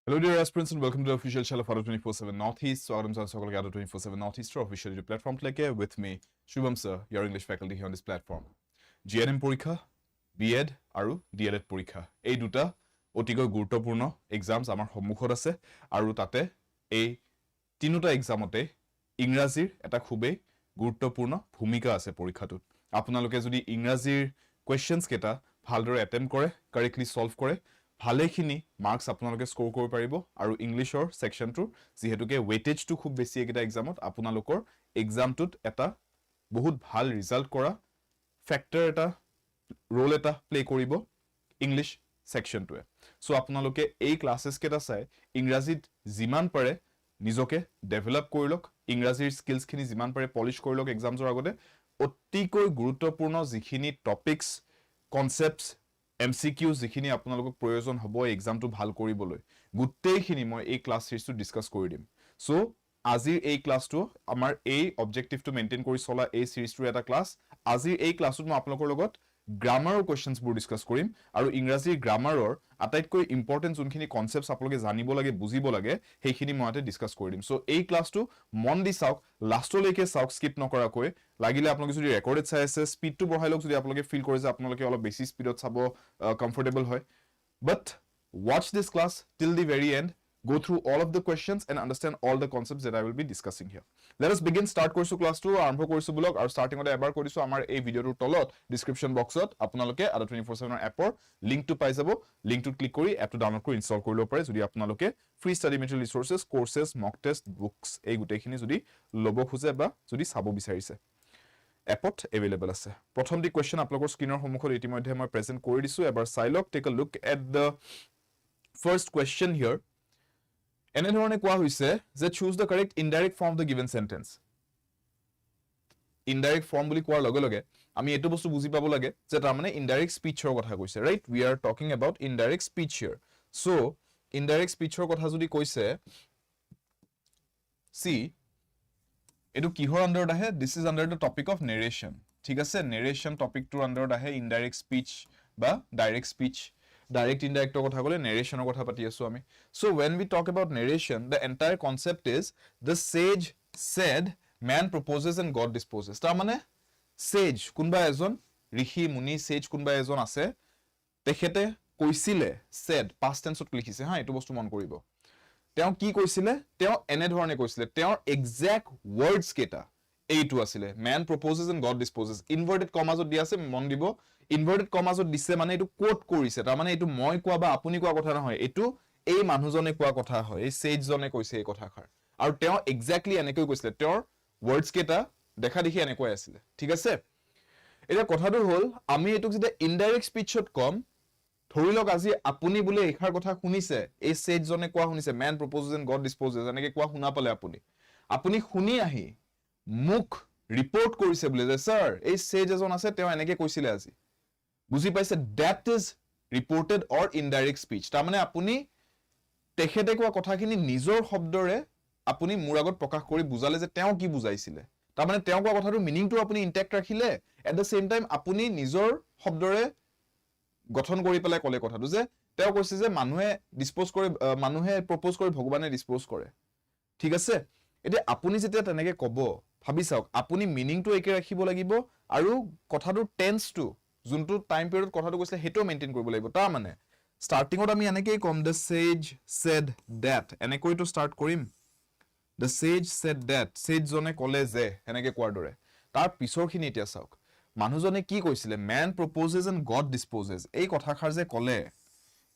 Hello dear aspirants and welcome to the official channel of 24/7 Northeast. So I'm Sakal Gado 24/7 Northeast official YouTube platform with me Shubham sir, your English faculty here on this platform. GNM পৰীক্ষা, B.Ed আৰু D.ELEd পৰীক্ষা এই দুটা অতিকৈ গুৰুত্বপূৰ্ণ exams আমাৰ সন্মুখত আছে আৰু তাতে এই তিনিটা এক্সামতে ইংৰাজীৰ এটা খুবেই গুৰুত্বপূৰ্ণ ভূমিকা আছে পৰীক্ষাটোত। আপোনালোকে যদি ইংৰাজীৰ কোৱেশ্চনস কেটা ভালদৰে অ্যাটেম্প কৰে, কাৰেক্টলি সলভ কৰে, ভালেখিনি মাৰ্কস আপোনালোকে স্কোৰ কৰিব পাৰিব আৰু ইংলিশৰ সেকশনটোৰ যেহেতুকে ওয়েটেজটো খুব বেছি এটা এক্সামত আপোনালোকৰ এক্সামটোত এটা বহুত ভাল ৰিজাল্ট কৰা ফ্যাক্টৰ এটা ৰোল এটা প্লে কৰিব ইংলিশ সেকশনটোৱে। সো আপোনালোকে এই ক্লাसेस কেটা চাই ইংৰাজীত যিমান পাৰে নিজকে ডেভেলপ কৰি লওক, ইংৰাজীৰ স্কিলছখিনি যিমান পাৰে পলিশ কৰি লওক এক্সামছৰ আগতে। অতিকৈ গুৰুত্বপূৰ্ণ যিখিনি টপিকস কনসেপ্টস MCQ যিখিনি আপোনালোকক প্ৰয়োজন হ'ব এক্সামটো ভাল কৰিবলৈ গুটেইখিনি মই এই ক্লাস সিৰিজটো ডিসকাস কৰি দিম। সো আজিৰ এই ক্লাসটো আমাৰ এই অবজেক্টিভটো মেইনটেইন কৰি চলা এই সিৰিজটোৰ এটা ক্লাস। আজিৰ এই ক্লাসত মই আপোনালোকৰ লগত গ্ৰামাৰৰ কোৱেশ্চনস বোৰ ডিসকাস কৰিম আৰু ইংৰাজীৰ গ্ৰামাৰৰ আটাইতকৈ ইম্পৰ্টেন্ট যোনখিনি কনসেপ্টস আপোনালোকে জানিব লাগে বুজিব লাগে সেইখিনি মই আতে ডিসকাস কৰি দিম। সো এই ক্লাসটো মন দি চাওক, লাষ্টলৈকে চাওক, স্কিপ নকৰাকৈ। লাগিলে আপোনালোকে যদি ৰেকৰ্ডেড চাই আছে স্পিডটো বঢ়াই লওক যদি আপোনালোকে ফিল কৰে যে আপোনালোকে অলপ বেছি স্পিডত চাব কমফৰ্টেবল হয়। বাট watch this class till the very end. Go through all of the questions and understand all the concepts that I will be discussing here. Let us begin. Start কৰিছো class 2 আৰম্ভ কৰিছো ব্লগ আৰু starting তে এবাৰ কৰিছো আমাৰ এই ভিডিওৰ তলত description boxত আপোনালোকে আদা 24/7 ৰ এপৰ লিংকটো পাই যাব। লিংকটো ক্লিক কৰি এপটো ডাউনলোড কৰি ইনষ্টল কৰি ল'ব পাৰে যদি আপোনালোকে ফ্ৰী ষ্টাডি মেটেৰিয়েল ৰিসোৰ্সেস, কোৰ্সেস, মক টেষ্ট, বুকস এই গুটেইখিনি যদি ল'ব খুজে বা যদি চাব বিচাৰিছে এপত এভেইলেবল আছে। প্ৰথমটি কোৱেশ্চন আপোনালোকৰ স্ক্ৰিনৰ সন্মুখত ইতিমধ্যে মই প্ৰেজেন্ট কৰি দিছো, এবাৰ চাই লওক। Take a look at the first question here. এনেধৰণে কোৱা হৈছে যে choose the correct indirect form of the given sentence. Indirect form বুলি কোৱাৰ লগে লগে আমি এটো বস্তু বুজি পাব লাগে যে তাৰ মানে ইনডাইৰেক্ট স্পিচৰ কথা কৈছে, right? We are talking about indirect speech here. So indirect স্পিচৰ কথা যদি কৈছে সি এটো কিহৰ আন্ডাৰত আহে? This is under the topic of narration. ঠিক আছে, নেৰেশন টপিকটোৰ আন্ডাৰত আহে ইনডাইৰেক্ট স্পিচ বা ডাইৰেক্ট স্পিচ। Direct indirect কথা কলে narration কথা পাতি আছো আমি। So when we talk about narration, the entire concept is the sage said, man proposes and God disposes. তাৰ মানে sage কোনবা এজন ঋষি মুনি sage কোনবা এজন আছে, তেখেতে কৈছিলে, said past tense ত লিখিছে হা, এটো বস্তু মন কৰিব। তেওঁ কি কৈছিলে? তেওঁ এনে ধৰণে কৈছিলে, তেওঁৰ এক্সাক্ট ওয়াৰ্ডস কেটা এইটো আছিলে, man proposes and God disposes। Inverted কমাছত দিয়া আছে, মন দিব। ইনভাৰ্টেড কমাছত দিছে মানে এটো কোট কৰিছে, তাৰ মানে এটো মই কোৱা বা আপুনি কোৱা কথা নহয়, এটো এই মানুহজনে কোৱা কথা হয়, এই সেজ জনে কৈছে এই কথাখাৰ। আৰু তেওঁ এক্সাক্টলি এনেকৈ কৈছিলে, তেওঁৰ ওয়াৰ্ডস কেটা দেখা দেখি এনেকৈ আছিল। ঠিক আছে, এটা কথাটো হ'ল আমি এটো যেতিয়া ইনডাইৰেক্ট স্পিচত কম, ধৰি লওক আজি আপুনি বুলে এখাৰ কথা শুনিছে, এই সেজ জনে কোৱা শুনিছে, man proposes and God disposes এনেকৈ কোৱা শুনা পালে আপুনি শুনি আহি মুখ ৰিপৰ্ট কৰিছে বুলে যে স্যাৰ এই সেজ এজন আছে তেওঁ এনেকৈ কৈছিলে আজি। বুজি পাইছে? that is reported or indirect speech। তাৰ মানে আপুনি তেখেতে কোৱা কথাখিনি নিজৰ শব্দৰে আপুনি মোৰ আগত প্ৰকাশ কৰি বুজালে যে তেওঁ কি বুজাইছিলে। তাৰ মানে তেওঁ কোৱা কথাটো মিনিংটো আপুনি ইনটেক্ট ৰাখিলে, এট দ্য সেম টাইম আপুনি নিজৰ শব্দৰে গঠন কৰি পেলাই কলে কথাটো যে তেওঁ কৈছে যে মানুহে ডিসপোজ কৰে, মানুহে প্ৰপোজ কৰি ভগৱানে ডিসপোজ কৰে। ঠিক আছে, এতিয়া আপুনি যেতিয়া তেনেকৈ কব ভাবি চাওক, আপুনি মিনিংটো একে ৰাখিব লাগিব আৰু কথাটো টেন্সটো যোনটো টাইম পিৰিয়ড কথাটো কৈছিলে হেটো মেইনটেইন কৰিব লাগিব। তাৰ মানে স্টাৰ্টিংত আমি এনেকৈ কম the sage said that, এনেকৈতো স্টাৰ্ট কৰিম, the sage said that, sage জনে ক'লে যে এনেকৈ কোৱাৰ দৰে। তাৰ পিছৰখিনি এতিয়া চাওক, মানুহজনে কি কৈছিলে, man proposes and God disposes। এই কথাখাৰ যে ক'লে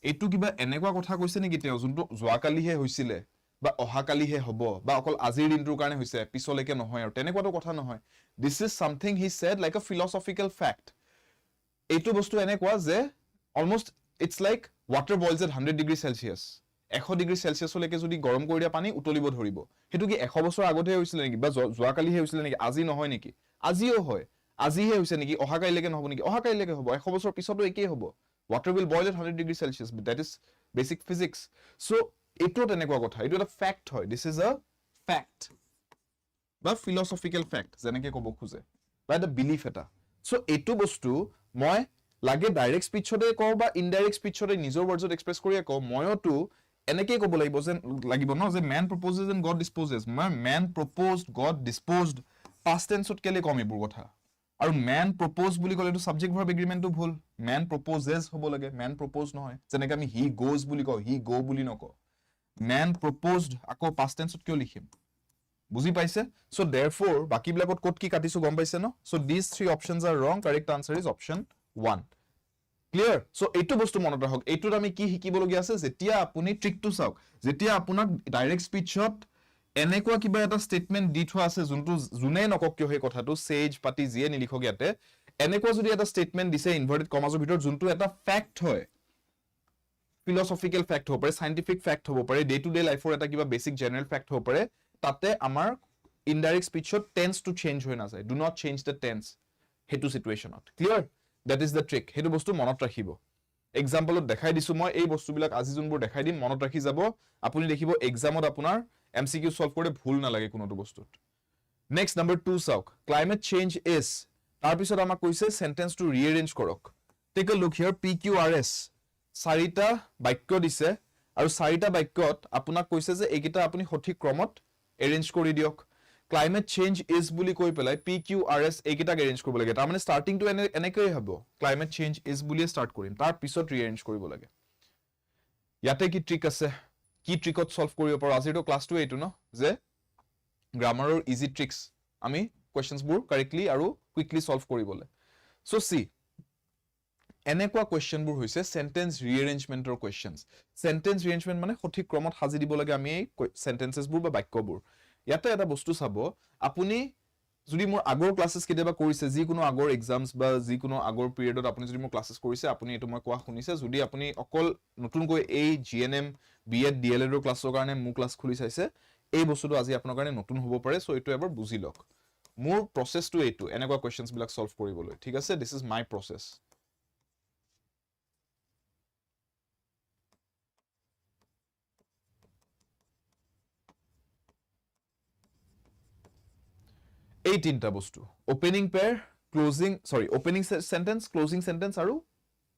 এইটো কিবা এনেকুৱা কথা কৈছে নেকি তেওঁ যোনটো যোৱাকালিহে হৈছিলে বা অহাকালিহে হ'ব বা অকল আজিৰ দিনটোৰ কাৰণে হৈছে, পিছলৈকে নহয় আৰু তেনেকুৱাটো কথা নহয়। this is something he said like a philosophical fact। এইটো বস্তু এনেকুৱা যে almost it's like water boils at 100 degree Celsius. 100 degree সেলসিয়াছলৈকে যদি গৰম কৰি দিয়া পানী উতলিব ধৰিব, হেতু কি 100 বছৰ আগতে হৈছিল নেকি বা যোৱাকালিহে হৈছিল নেকি? আজি নহয় নেকি? আজিও হয়। আজিহে হৈছে নেকি? অহাকালিলৈকে নহব নেকি? অহাকালিলৈকে হ'ব। 100 বছৰ পিছতো একেই হ'ব। water will boil at 100 degree celsius, but that is basic physics। so এটো তেনেকুৱা কথা, এটো এটা ফ্যাক্ট হয়। this is a fact বা philosophical fact যেনেকৈ ক'ব খোজে বা এটা বিলিফ এটা। সো এটো বস্তু মই লাগে ডাইৰেক্ট স্পিচতে কওঁ বা ইনডাইৰেক্ট স্পিচতে নিজৰ ওয়াৰ্ডছত এক্সপ্ৰেছ কৰিয়ে কওঁ, ময়তো এনেকৈ ক'ব লাগিব ন যে man proposes and God disposes man proposed God disposed past tense কেলে কম এইবোৰ কথা আৰু man propose বুলি ক'লে তো subject verb agreement টো ভুল man proposes হ'ব লাগে man propose নহয় যেনেকৈ আমি he goes বুলি কওঁ he go বুলি নকওঁ man proposed আকৌ past tense কিয় লিখিম বুজি পাইছে so therefore বাকিবিলাকত ক'ত কি কাটিছো গম পাইছে ন so these three options are wrong correct answer is option 1 clear so এইটো বস্তু মনত ৰাখক এইটোত আমি কি শিকিবলগীয়া আছে যেতিয়া আপুনি ট্ৰিকটো চাওক যেতিয়া আপোনাক ডাইৰেক্ট স্পিচত এনেকুৱা কিবা এটা স্টেটমেন্ট দি থোৱা আছে যোনটো জুনে নকক কিয় সেই কথাটো সেজ পাতি জিয়ে নিলিখক ইয়াতে এনেকুৱা যদি এটা স্টেটমেন্ট দিছে ইনভাৰ্টেড কমাছৰ ভিতৰত যোনটো এটা ফ্যাক্ট হয় philosophical fact হ'ব পাৰে scientific fact হ'ব পাৰে ডে টু ডে লাইফৰ এটা কিবা বেসিক জেনাৰেল ফ্যাক্ট হ'ব পাৰে তাতে আমাৰ ইনডাইৰেক্ট স্পিচত টেন্স টু চেঞ্জ হৈ না যায় do not change the tense হেতু সিচুৱেচনত clear that is the trick হেতু বস্তু মনত ৰাখিব এক্সাম্পলত দেখাই দিছো মই এই বস্তুবিলাক আজি যোনবোৰ দেখাই দিম মনত ৰাখি যাব আপুনি দেখিব এক্সামত আপোনাৰ এমসিকিউ সলভ কৰে ভুল না লাগে কোনোটো বস্তুত নেক্সট নাম্বাৰ 2 চাওক ক্লাইমেট চেঞ্জ ইজ তাৰ পিছত আমাক কৈছে সেন্টেন্স টু ৰিএৰেঞ্জ কৰক tech a look here PQRS চাৰিটা বাক্য দিছে আৰু চাৰিটা বাক্যত আপোনাক কৈছে যে এইকেইটা আপুনি সঠিক ক্ৰমত এৰেঞ্জ কৰি দিয়ক ক্লাইমেট চেঞ্জ ইজ বুলি কৈ পেলাই PQRS এইকেইটাক এৰেঞ্জ কৰিব লাগে তাৰ মানে স্টাৰ্টিং টু এনেকৈ হ'ব ক্লাইমেট চেঞ্জ ইজ বুলি স্টাৰ্ট কৰিম তাৰ পিছত ৰিএৰেঞ্জ কৰিব লাগে ইয়াতে কি ট্ৰিক আছে কি ট্ৰিকত সলভ কৰিব পাৰো আজিটো ক্লাছটো এইটো ন যে গ্ৰামাৰৰ ইজি ট্ৰিক্স আমি কোৱেশ্চনছবোৰ কাৰেক্টলি আৰু কুইকলি সলভ কৰিবলে সো সি এনেকুৱা কোৱেশ্চনবোৰ হৈছে সেন্টেন্স ৰিএৰেঞ্জমেন্টৰ কোৱেশ্চনছ সেন্টেন্স ৰিএৰেঞ্জমেন্ট মানে সঠিক ক্ৰমত সাজি দিব লাগে আমি এই সেন্টেন্সেছবোৰ বা বাক্যবোৰ ইয়াতে এটা বস্তু চাব আপুনি যদি মোৰ আগৰ ক্লাसेছ কেতিয়াবা কৰিছে যিকোনো আগৰ এক্সামছ বা যিকোনো আগৰ পিৰিয়ডত আপুনি যদি মোৰ ক্লাছেছ কৰিছে আপুনি এটো মই কোৱা শুনিছে যদি আপুনি অকল নতুনকৈ এই GNM B.Ed D.ELEd ৰ ক্লাছৰ কাৰণে মোৰ ক্লাছ খুলি চাইছে এই বস্তুটো আজি আপোনাৰ কাৰণে নতুন হ'ব পাৰে সো এটো এবাৰ বুজি লওক মোৰ প্ৰসেছটো এটো এনেকুৱা কোৱেশ্চনছ বিলাক সলভ কৰিবলৈ ঠিক আছে দিস ইজ মাই প্ৰসেছ এই তিনটা বস্তু opening pair opening sentence closing sentence আৰু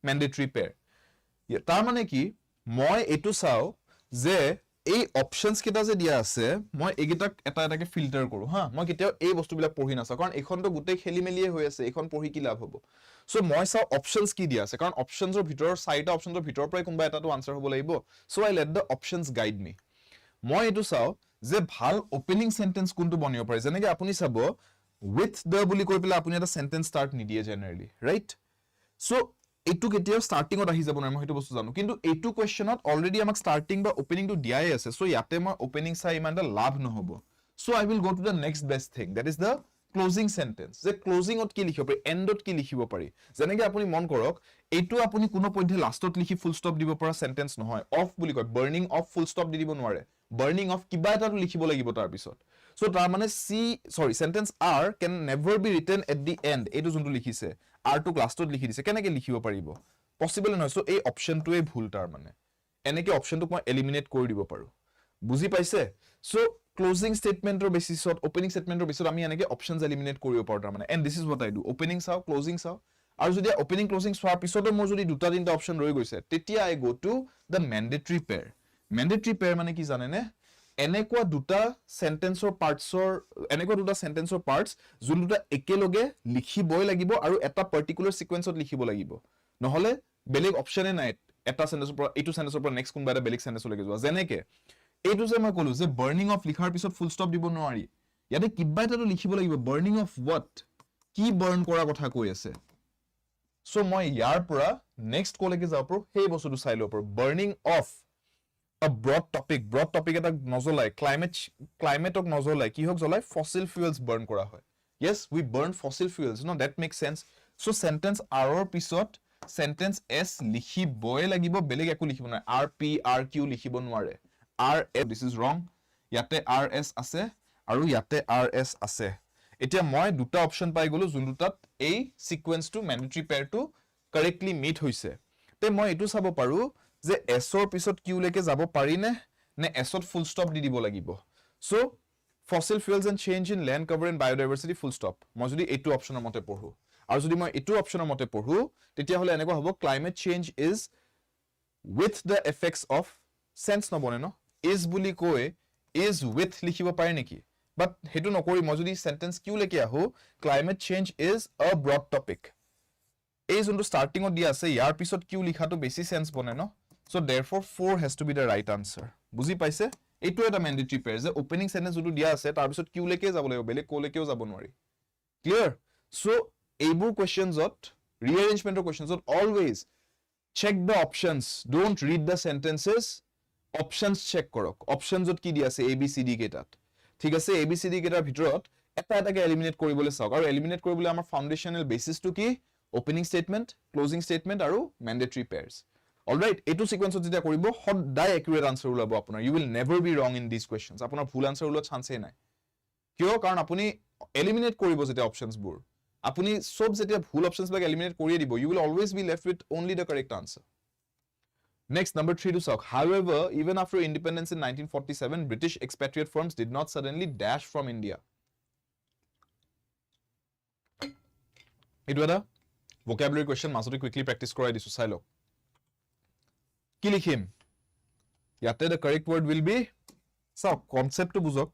ম্যান্ডেটৰি পেয়াৰ তাৰ মানে কি মই এটো চাও যে এই অপশনস কেটা যে দিয়া আছে মই এগিটাক এটা এটাকে ফিল্টাৰ কৰো হা মই কেতিয়াও এই বস্তুবিলাক পঢ়ি নাচাও কাৰণ এখনটো গুটেই খেলিমেলিয়ে হৈ আছে এখন পঢ়ি কি লাভ হ'ব সো মই চাও অপশনস কি দিয়া আছে কাৰণ অপশনসৰ ভিতৰৰ চাৰিটা অপশনসৰ ভিতৰৰ পৰাই কোনবা এটাটো আনসাৰ হ'ব লাগিব so I let the options guide me মই এটো চাও যে ভাল ওপেনিং সেন্টেন্স কোনটো বনিব পাৰে যেনেকৈ আপুনি চাব with the বুলি কৈ পেলাই আপুনি এটা সেন্টেন্স স্টাৰ্ট নিদিয়ে জেনাৰেলি ৰাইট সো এটো কেতিয়াও স্টাৰ্টিংত আহি যাব নহয় মই হেতু বস্তু জানো কিন্তু এটো কোৱেশ্চনত অলৰেডি আমাক স্টাৰ্টিং বা ওপেনিং টো দিয়াই আছে সো ইয়াতে মই ওপেনিং চাই ইমানটা লাভ নহব so I will go to the next best thing that is the closing sentence যে ক্লোজিংত কি লিখিব পাৰি এন্ডত কি লিখিব পাৰি যেনেকৈ আপুনি মন কৰক এটো আপুনি কোনো পইণ্টে লাষ্টত লিখি ফুল ষ্টপ দিব পৰা সেন্টেন্স নহয় অফ বুলি কয় বাৰ্নিং অফ ফুল ষ্টপ দি দিব নোৱাৰে বাৰ্নিং অফ কিবা এটাটো লিখিব লাগিব তাৰ পিছত সো তাৰ মানে sentence R can never be written at the end এটো যোনটো লিখিছে R টো লাষ্টত লিখি দিছে কেনেকৈ লিখিব পাৰিব পসিবল নহয় সো এই অপশনটোৱে ভুল তাৰ মানে এনেকৈ অপশনটোক মই এলিমিনেট কৰি দিব পাৰো বুজি পাইছে সো ক্লোজিং স্টেটমেন্টৰ বেসিছত ওপেনিং স্টেটমেন্টৰ বেসিছত আমি এনেকৈ অপশনস এলিমিনেট কৰিব পাৰো তাৰ মানে and this is what I do opening চাও ক্লোজিং চাও আৰু যদি ওপেনিং ক্লোজিং চোৱাৰ পিছতো মোৰ যদি দুটা তিনটা অপশন ৰৈ গৈছে তেতিয়া I go to the mandatory pair mandatory pair মানে কি জানেনে এনেকুৱা দুটা সেন্টেন্সৰ পাৰ্টস যোন দুটা একেলগে লিখিবই লাগিব আৰু এটা পাৰ্টিকুলাৰ সিকোয়েন্সত লিখিব লাগিব নহলে বেলেগ অপশনে নাই এটা সেন্টেন্সৰ পৰা এইটো সেন্টেন্সৰ পৰা নেক্সট কোনবা এটা বেলেগ সেন্টেন্সলৈকে যোৱা যেনেকৈ এইটো যে মই কলো যে বাৰ্নিং অফ লিখাৰ পিছত ফুল ষ্টপ দিব নোৱাৰি ইয়াতে কিবা এটাটো লিখিব লাগিব বাৰ্নিং অফ হোৱাট কি বাৰ্ন কৰা কথা কৈ আছে সো মই ইয়াৰ পৰা নেক্সট কলৈকে যাব পাৰো সেই বস্তুটো চাই লব পাৰো burning of a broad topic এটা নজলাই ক্লাইমেটক নজলাই কি হক জলাই fossil fuels burn কৰা হয় yes we burn fossil fuels no that makes sense so sentence r or পিছত sentence s লিখিবই লাগিব বেলেগ একো লিখিব নাই r p r q লিখিব নোৱাৰে r f this is wrong ইয়াতে r s আছে আৰু ইয়াতে r s আছে এতিয়া মই দুটা অপশন পাই গলো যোন দুটাত এই sequence to mandatory pair to correctly meet হৈছে তে মই এটো চাব পাৰো যে s ৰ পিছত q লৈকে যাব পাৰি নে s ত ফুল ষ্টপ দি দিব লাগিব so fossil fuels and change in land cover and biodiversity full stop মই যদি এটো অপশনৰ মতে পঢ়ো আৰু যদি মই এটো অপশনৰ মতে পঢ়ো তেতিয়া হলে এনেকুৱা হ'ব climate change is with the effects of sense নবনে ন ইজ বুলি কৈ ইজ উইথ লিখিব পাৰে নেকি বাট হেতু নকৰি মই যদি সেন্টেন্স কিউ লেকে আহো climate change is a broad topic এই যোনটো স্টাৰ্টিংত দিয়া আছে ইয়াৰ পিছত কিউ লিখাটো বেছি সেন্স বনে ন so therefore 4 has to be the right answer বুজি পাইছে এইটো এটা ম্যান্ডেটৰি পেয়াৰ যে ওপেনিং সেন্টেন্স যোনটো দিয়া আছে তাৰ পিছত কিউ লেকে যাব লাগিব বেলে কোলেকেও যাব নোৱাৰি ক্লিয়াৰ সো এইবোৰ কোৱেশ্চনছত rearrangementৰ কোৱেশ্চনছত always check the options don't read the sentences options check কৰক optionsত কি দিয়া আছে a b c d কেটাত ঠিক আছে a b c d কেটাৰ ভিতৰত এটা এটাকে এলিমিনেট কৰিবলৈ চাওক আৰু এলিমিনেট কৰিবলৈ আমাৰ ফাউন্ডেশনাল বেসিসটো কি opening statement closing statement আৰু mandatory pairs অলৰাইট এটো সিকোয়েন্সত যেতিয়া কৰিব সদায় একুৰেট আনসাৰ ওলাব আপোনাৰ you will never be wrong in these questions আপোনাৰ ভুল আনসাৰ ওলোৱাৰ চান্সে নাই কিয় কাৰণ আপুনি এলিমিনেট কৰিব যেতিয়া অপশনস বোৰ আপুনি সব যেতিয়া ভুল অপশনস বিলাক এলিমিনেট কৰি দিব you will always be left with only the correct answer next number 3 to sauk however even after independence in 1947 british expatriate firms did not suddenly dash from india it whether vocabulary question মাজতে quickly practice কৰাই দিছো চাই লওক কি লিখিম ইয়াতে the correct word will be চাওক কনসেপ্টটো বুঝক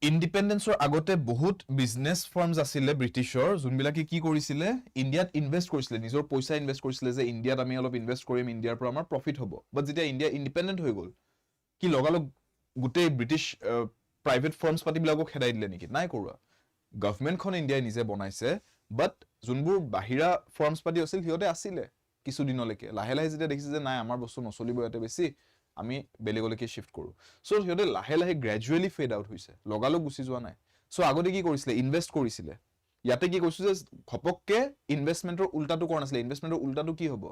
ইন্ডিপেন্ডেন্সৰ আগতে বহুত বিজনেস ফাৰ্মস আছিল ব্ৰিটিছৰ যোনবিলাকে কি কৰিছিল ইন্ডিয়াত ইনভেস্ট কৰিছিল নিজৰ পইচা ইনভেস্ট কৰিছিল যে ইন্ডিয়াত আমি অলপ ইনভেস্ট কৰিম ইন্ডিয়াৰ পৰা আমাৰ প্ৰফিট হ'ব বাট যেতিয়া ইন্ডিয়া ইন্ডিপেন্ডেন্ট হৈ গল কি লগালগ গুটেই ব্ৰিটিছ প্ৰাইভেট ফাৰ্মস পাতিবিলাকো খেদাই দিলে নেকি নাই কৰোৱা গভৰ্ণমেণ্টখন ইন্ডিয়াই নিজে বনাইছে বাট যোনবোৰ বাহিৰা ফাৰ্মস পাতি আছিল হিয়তে আছিল কিছু দিনলৈকে লাহে লাহে যেতিয়া দেখিছে যে নাই আমাৰ বস্তু নচলিব ইয়াতে বেছি আমি বেলেগলৈকে শিফট কৰো সো হিয়তে লাহে লাহে গ্ৰেজুৱেলি ফেড আউট হৈছে লগালগ গুছি যোৱা নাই সো আগতে কি কৰিছিল ইনভেস্ট কৰিছিল ইয়াতে কি কৈছো যে ঘপককে ইনভেষ্টমেন্টৰ উল্টাটো কৰা নাছিল ইনভেষ্টমেন্টৰ উল্টাটো কি হ'ব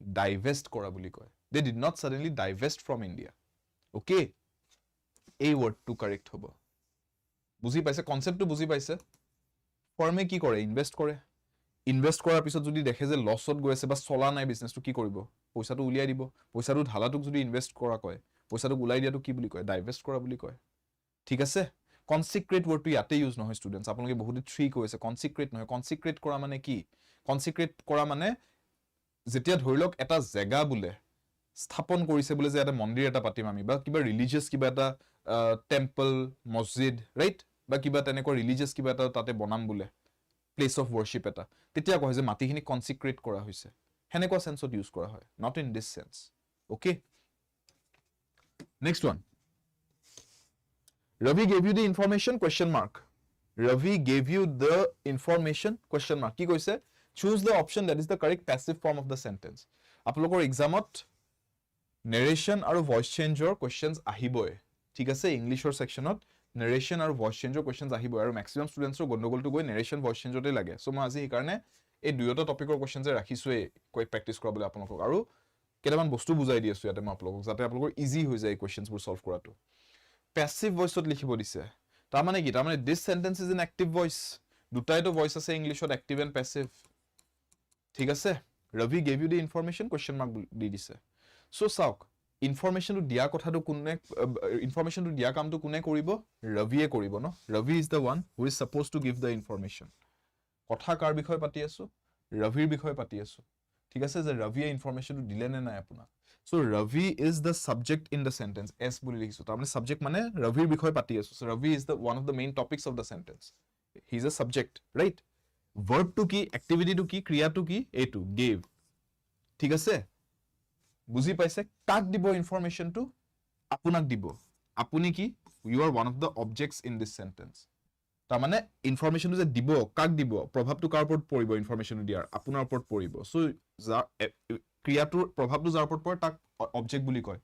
ডাইভেস্ট কৰা বুলি কয় they did not suddenly ডাইভেস্ট from India okay এই ওয়াৰ্ডটো কাৰেক্ট হ'ব বুজি পাইছে কনসেপ্টটো বুজি পাইছে ফৰ্মে কি কৰে ইনভেস্ট কৰে ইনভেস্ট কৰাৰ পিছত যদি দেখে যে লছত গৈ আছে বা চলা নাই বিজনেসটো কি কৰিব পইচাটো উলিয়াই দিব পইচাটো ঢালাটোক যদি ইনভেস্ট কৰা কয় পইচাটো উলাই দিয়াটো কি বুলি কয় ডাইভেস্ট কৰা বুলি কয় ঠিক আছে কনসিক্ৰেট ওয়াৰ্ডটো ইয়াতে ইউজ নহয় স্টুডেন্টস আপোনালোকে বহুত থ্ৰী কৈছে কনসিক্ৰেট নহয় কনসিক্ৰেট কৰা মানে কি কনসিক্ৰেট কৰা মানে যেতিয়া ধৰিলক এটা জায়গা বুলে স্থাপন কৰিছে বুলে যে এটা মন্দিৰ এটা পাতিম আমি বা কিবা ৰিলিজিয়াছ কিবা এটা টেম্পল মছজিদ ৰাইট বা কিবা তেনেকুৱা ৰিলিজিয়াছ কিবা এটা তাতে বনাম বুলে প্লেস অফ worship এটা তেতিয়া কয় যে মাটিখিনি কনসিক্ৰেট কৰা হৈছে হেনেকুৱা সেন্সত ইউজ কৰা হয় not in this sense okay next one Ravi gave you the information question mark Ravi gave you the information question mark কি কৈছে choose the option that is the correct passive form of the sentence আপোনালোকৰ এক্সামত narration আৰু voice changer questions আহিবই ঠিক আছে ইংলিশৰ সেকশনত narration আৰু voice changer questions আহিব আৰু maximum students গণ্ডগোলটো গৈ narration voice changerতে লাগে সো মই আজি এই কাৰণে এই দুয়োটা টপিকৰ questions ৰাখিছোৱে কৈ প্ৰেক্টিস কৰাবলৈ আপোনালোকক আৰু কেটামান বস্তু বুজাই দি আছো ইয়াতে মই আপোনালোকক যাতে আপোনালোকৰ ইজি হৈ যায় questions বোৰ সলভ কৰাটো passive voiceত লিখিব দিছে তাৰ মানে কি তাৰ মানে this sentence is an active voice দুটাইটো voice আছে ইংলিশত active and passive ঠিক আছে Ravi gave you the information question mark দি দিছে সো চাওক information to দিয়া কথাটো কোনে information to দিয়া কামটো কোনে কৰিব ৰবিয়ে কৰিব ন Ravi is the one who is supposed to give the information কথা কাৰ বিষয় পাতি আছো ৰবিৰ বিষয় পাতি আছো ঠিক আছে যে ৰবিয়ে information to দিলে নে নাই আপোনাক so Ravi is the subject in the sentence s বুলি লিখিছো তাৰ মানে subject মানে ৰবিৰ বিষয় পাতি আছো so Ravi is the one of the main topics of the sentence he is a subject right verb to কি activity to কি ক্ৰিয়া to কি এটো gave ঠিক আছে বুজি পাইছে কাক দিব ইনফরমেশন টু আপোনাক দিব আপুনি কি you are one of the objects in this sentence তাৰ মানে ইনফৰমেশন যে দিব কাক দিব প্ৰভাৱটো কাৰ ওপৰত পৰিব ইনফৰমেশন দিয়াৰ আপোনাৰ ওপৰত পৰিব সো ক্ৰিয়াটোৰ প্ৰভাৱটো যাৰ ওপৰত পৰে তাক অবজেক্ট বুলি কয়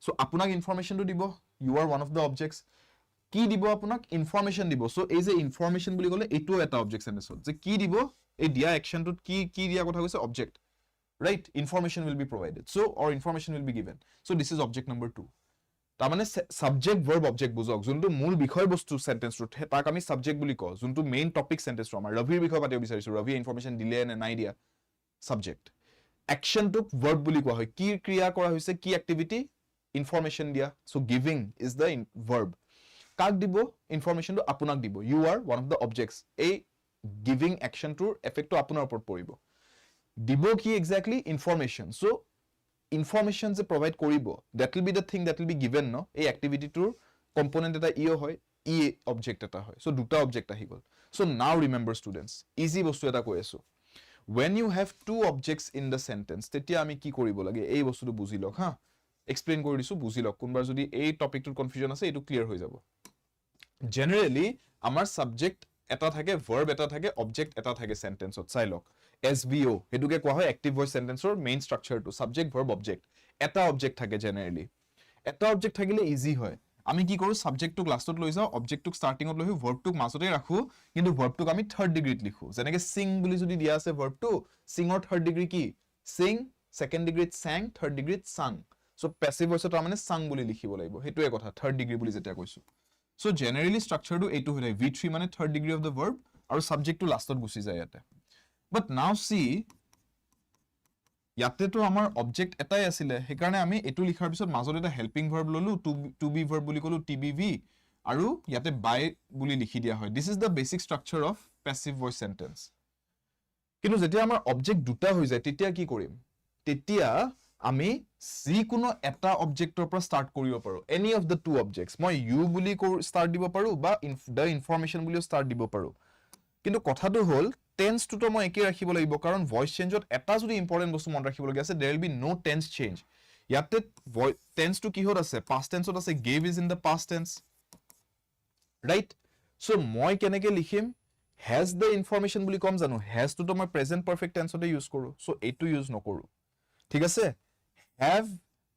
সো আপোনাক ইনফরমেশনটো দিব you are one of the objects কি দিব আপোনাক ইনফরমেশন দিব সো এই যে ইনফরমেশন বুলি কলে এটো এটা অবজেক্ট সেন্টেন্সত যে কি দিব এই দিয়া একশনটোত কি দিয়া কথা কৈছে object right information will be provided so or information will be given so this is object number 2 ta mane subject verb object bujok juntu mool bikhoy bostu sentence rut tak ami subject buli ko juntu main topic sentence ro amar Ravi bikhoy patibo bisarisu Ravi information dile na nai dia subject action to verb buli koa hoy ki kriya kora hoise ki activity information dia so giving is the verb kak dibo information to apunak dibo you are one of the objects a giving action to effect to apunar upor poribo দিব কি exactly information so information যে provide কৰিব, that will be the thing that will be given, no? এই activity tour component এটা ইও হয়, ই object এটা হয়. So দুটা object আহি গল. So now remember students, easy বস্তু এটা কৈ আছো. When you have two objects in the sentence, তেতিয়া আমি কি কৰিব লাগে? এই বস্তুটো বুজি লওক হা. Explain কৰি দিছো, বুজি লওক. কোনবাৰ যদি এই টপিকটোৰ কনফিউজন আছে, এইটো ক্লিয়াৰ হৈ যাব. Generally, আমাৰ subject এটা থাকে, verb এটা থাকে, object এটা থাকে sentenceত. চাই লওক. SVO, হেতুকে কোৱা হয় active voice sentenceৰ main structure to subject, verb, object. এটা object থাকে generally. এটা object থাকিলে easy হয়. আমি কি কৰো সাবজেক্টটোক লাষ্টত লৈ যাও, অবজেক্টটোক স্টাৰ্টিংত লৈ আহো, ভাৰ্বটোক মাজতে ৰাখো, কিন্তু ভাৰ্বটোক আমি থাৰ্ড ডিগ্ৰীত লিখো। যেনেকৈ sing বুলি যদি দিয়া আছে ভাৰ্বটো, singৰ থাৰ্ড ডিগ্ৰী কি? sing, সেকেন্ড ডিগ্ৰীত sang, থাৰ্ড ডিগ্ৰীত sang। সো প্যাসিভ ভয়েসত মানে sang বুলি লিখিব লাগিব। হেতুৱে কথা থাৰ্ড ডিগ্ৰী বুলি যেতিয়া কৈছো। সো জেনাৰেলি স্ট্ৰাকচাৰটো এইটো হৈ থাকে, V3 মানে third degree of the verb আৰু সাবজেক্টটো লাষ্টত গুচি যায় ইয়াতে। বাট নাও সি ইয়াতেতো আমাৰ অবজেক্ট এটাই আছিল, সেইকাৰণে আমি এটো লিখাৰ পিছত মাজত এটা হেল্পিং ভাৰ্ব ললো, টু বি ভাৰ্ব বুলি কলো, TBV, আৰু ইয়াতে বাই বুলি লিখি দিয়া হয়। This is the basic structure of passive voice sentence. কিন্তু যেতিয়া আমাৰ অবজেক্ট দুটা হৈ যায়, তেতিয়া কি কৰিম? তেতিয়া আমি যিকোনো এটা অবজেক্টৰ পৰা স্টাৰ্ট কৰিব পাৰো, any of the two objects. মই ইউ বুলি স্টাৰ্ট দিব পাৰো বা দ্য ইনফৰমেশন বুলি স্টাৰ্ট দিব পাৰো। কিন্তু কথাটো হ'ল টেন্সটো মই একে ৰাখিব লাগিব, কাৰণ ভয়েস চেঞ্জত এটা যদি ইম্পৰ্টেন্ট বস্তু মন ৰাখিব লগা আছে, there will be no tense change. ইয়াতে টেন্সটো কিহত আছে? পাষ্ট টেন্সত আছে, gave is in the past tense, right? So মই কেনেকে লিখিম? হ্যাজ দ্য ইনফৰমেশন বুলি কম জানো? হ্যাজটো মই প্ৰেজেন্ট পাৰফেক্ট টেন্সতে ইউজ কৰো, সো এইটো ইউজ নকৰো। ঠিক আছে? হ্যাভ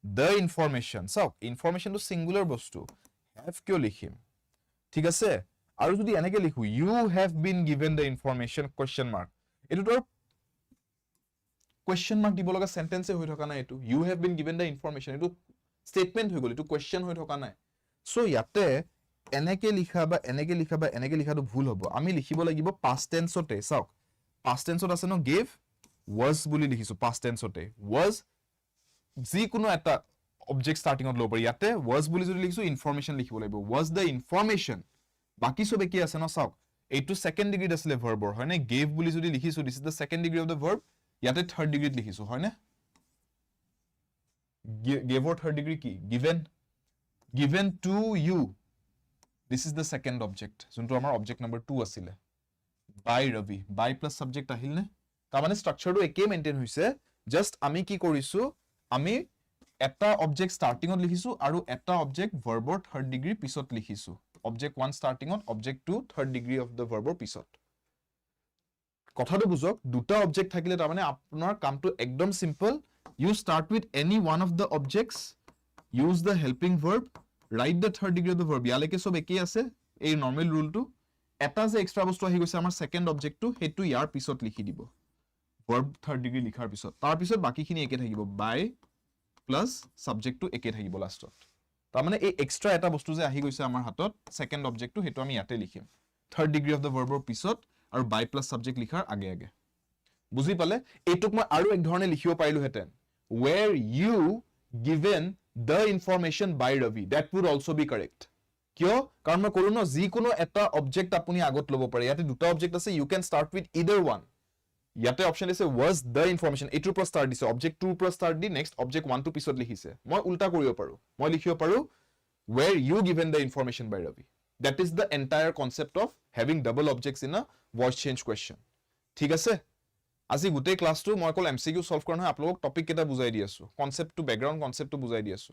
দ্য ইনফৰমেশন, চাওক ইনফৰমেশনটো সিঙ্গুলাৰ বস্তু, হ্যাভ কিয় লিখিম? ঠিক আছে? আৰু যদি এনেকে লিখো, you have been given the information question mark, এটো তো question mark দিব লগা সেন্টেন্স হৈ থকা নাই এটো, you have been given the information, এটো স্টেটমেন্ট হৈ গল, এটো question হৈ থকা নাই। সো ইয়াতে এনেকে লিখা বা এনেকে লিখা বা এনেকে লিখাটো ভুল হ'ব। আমি লিখিব লাগিব past tenseতে। চাওক past tenseত আছে ন gave, was বুলি লিখিছো past tenseতে, was যিকোনো এটা অবজেক্ট স্টাৰ্টিংত ল'ব পাৰি। ইয়াতে was বুলি যদি লিখিছো, ইনফৰমেশন লিখিব লাগিব, was the information। বাকি সব কি আছে ন? চাওক এইটো সেকেন্ড ডিগ্ৰীত আছিল ভাৰ্বৰ, হয় নে? গেভ বুলি যদি লিখিছো, this is the second degree of the verb, ইয়াতে থাৰ্ড ডিগ্ৰীত লিখিছো, হয় নে? গেভৰ থাৰ্ড ডিগ্ৰী কি? Given, given to you, this is the second object, যোনটো আমাৰ অবজেক্ট নম্বৰ 2 আছিল। By Ravi, by plus subject আহিল নে? তাৰ মানে স্ট্ৰাকচাৰটো একেই মেইনটেইন হৈছে, জাস্ট আমি কি কৰিছো, আমি এটা অবজেক্ট স্টাৰ্টিংত লিখিছো আৰু এটা অবজেক্ট ভাৰ্বৰ থাৰ্ড ডিগ্ৰী পিছত লিখিছো। Object 1 starting on, object 2 third degree of the verb or পিছত। কথাটো বুঝক, দুটা অবজেক্ট থাকিলে তাৰ মানে আপোনাৰ কামটো একদম simple. You start with any one of the objects, use the helping verb, write the third degree of the verb। ইয়ালৈকে সব একেই আছে, এই নৰ্মেল ৰুলটো। এটা যে এক্সট্ৰা বস্তু আহি গৈছে আমাৰ সেকেন্ড অবজেক্টটো, হেতু ইয়াৰ পিছত লিখি দিব, verb third degree লিখাৰ পিছত। তাৰ পিছত বাকিখিনি একে থাকিব, by plus subjectটো একে থাকিব লাষ্টত। তাৰ মানে এই এক্সট্ৰা এটা বস্তু যে আহি গৈছে আমাৰ হাতত, সেকেন্ড অবজেক্টটো, হেতু আমি ইয়াতে লিখিম থাৰ্ড ডিগ্ৰী অফ দ্য ভাৰ্বৰ পিছত আৰু বাই প্লাস সাবজেক্ট লিখাৰ আগে আগে। বুজি পালে? এইটোক মই আৰু এক ধৰণে লিখিব পাৰিলো হেতেন, where you given the information by Ravi, that would also be correct। কিয়? কাৰণ মই কলো ন, যিকোনো এটা অবজেক্ট আপুনি আগত ল'ব পাৰে। ইয়াতে দুটা অবজেক্ট আছে, you can start with either one। ইয়াতে অপশন আছে was the information, এটোৰ পৰা স্টাৰ্ট দিছে, অবজেক্ট 2 পৰা স্টাৰ্ট দি নেক্সট অবজেক্ট 1 টো পিছত লিখিছে। মই উল্টা কৰিব পাৰো, মই লিখিব পাৰো where you given the information by Ravi। that is the entire concept of having double objects in a voice change question। ঠিক আছে? আজি গোটেই ক্লাছটো মই অকল এমসিকিউ সলভ কৰা নহয়, আপোনালোকক টপিক কেইটা বুজাই দি আছো, কনসেপ্টটো ব্যাকগ্ৰাউণ্ড কনসেপ্টটো বুজাই দি আছো,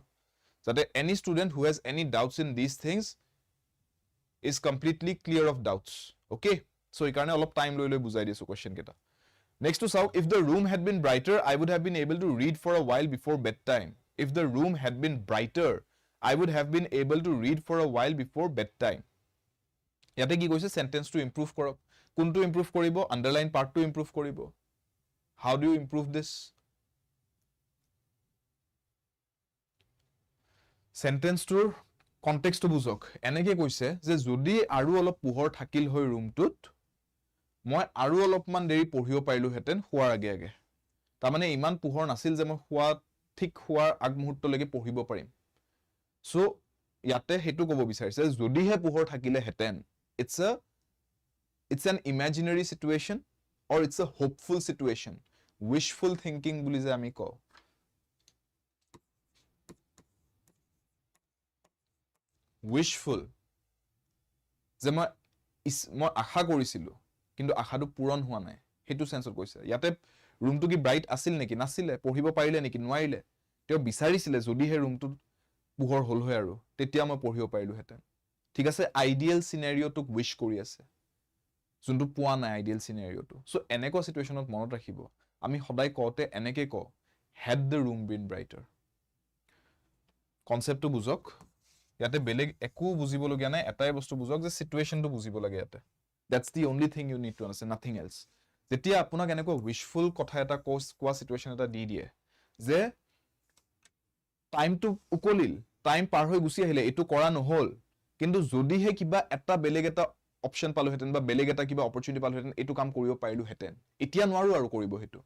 যাতে any student who has any doubts in these things is completely clear of doubts। okay, so এই কাৰণে অলপ টাইম লৈ লৈ বুজাই দি আছো কোৱেশ্চন কেইটা। Next to South, if the room had been brighter, I would have been able to read for a while before bedtime. If the room had been brighter, I would have been able to read for a while before bedtime। ইয়াতে কি কৈছে? sentence to improve কৰক। কোনটো improve কৰিব? underline part to improve কৰিব। How do you improve this? sentence toৰ context to বুঝক। এনেকে কৈছে যে যদি আৰু অলপ পোহৰ থাকিল হয় ৰুমটোত, মই আৰু অলপমান দেৰি পঢ়িব পাৰিলো হেতেন শুৱাৰ আগে আগে। তাৰ মানে ইমান পোহৰ নাছিল যে মই ঠিক শুৱাৰ আগমুহূৰ্তলৈকে পঢ়িব পাৰিম। সো ইয়াতে হেতু ক'ব বিচাৰিছে, যদিহে পোহৰ থাকিলে হেতেন, it's an imaginary situation or it's a hopeful situation, wishful thinking বুলি যে আমি কওঁ। wishful যে মই আশা কৰিছিলো কিন্তু আশাটো পূৰণ হোৱা নাই হেতু সেন্সত কৈছে ইয়াতে ৰুমটো কি ব্ৰাইট আছিল নেকি নাছিলে পঢ়িব পাৰিলে নেকি নোৱাৰিলে তেওঁ বিচাৰিছিলে যদি হে ৰুমটো পোহৰ হল হয় আৰু তেতিয়া মই পঢ়িব পাৰিলো হেতেন ঠিক আছে আইডিয়েল সিনাৰিওটোক উইশ কৰি আছে যোনটো পোৱা নাই আইডিয়েল সিনাৰিওটো সো এনেকুৱা সিচুৱেশনত মনত ৰাখিব আমি সদায় কওঁতে এনেকে কও had the room been brighter কনসেপ্টটো বুজক ইয়াতে বেলেগ একো বুজিব লগিয়া নাই এটাই বস্তু বুজক যে সিচুৱেশনটো বুজিব লাগে ইয়াতে that's the only thing you need to understand nothing else যেতিয়া আপোনাক এনেকুৱা উইশফুল কথা এটা কোৱা সিচুৱেশন এটা দি দিয়ে যে টাইমটো উকলিল টাইম পাৰ হৈ গুছি আহিলে এটো কৰা নহল কিন্তু যদিহে কিবা এটা বেলেগ এটা অপচন পালো হেতেন বা বেলেগ এটা কিবা অপৰচুনিটি পালো হেতেন এটো কাম কৰিব পাৰিলো হেতেন এতিয়া নোৱাৰো আৰু কৰিব হেতু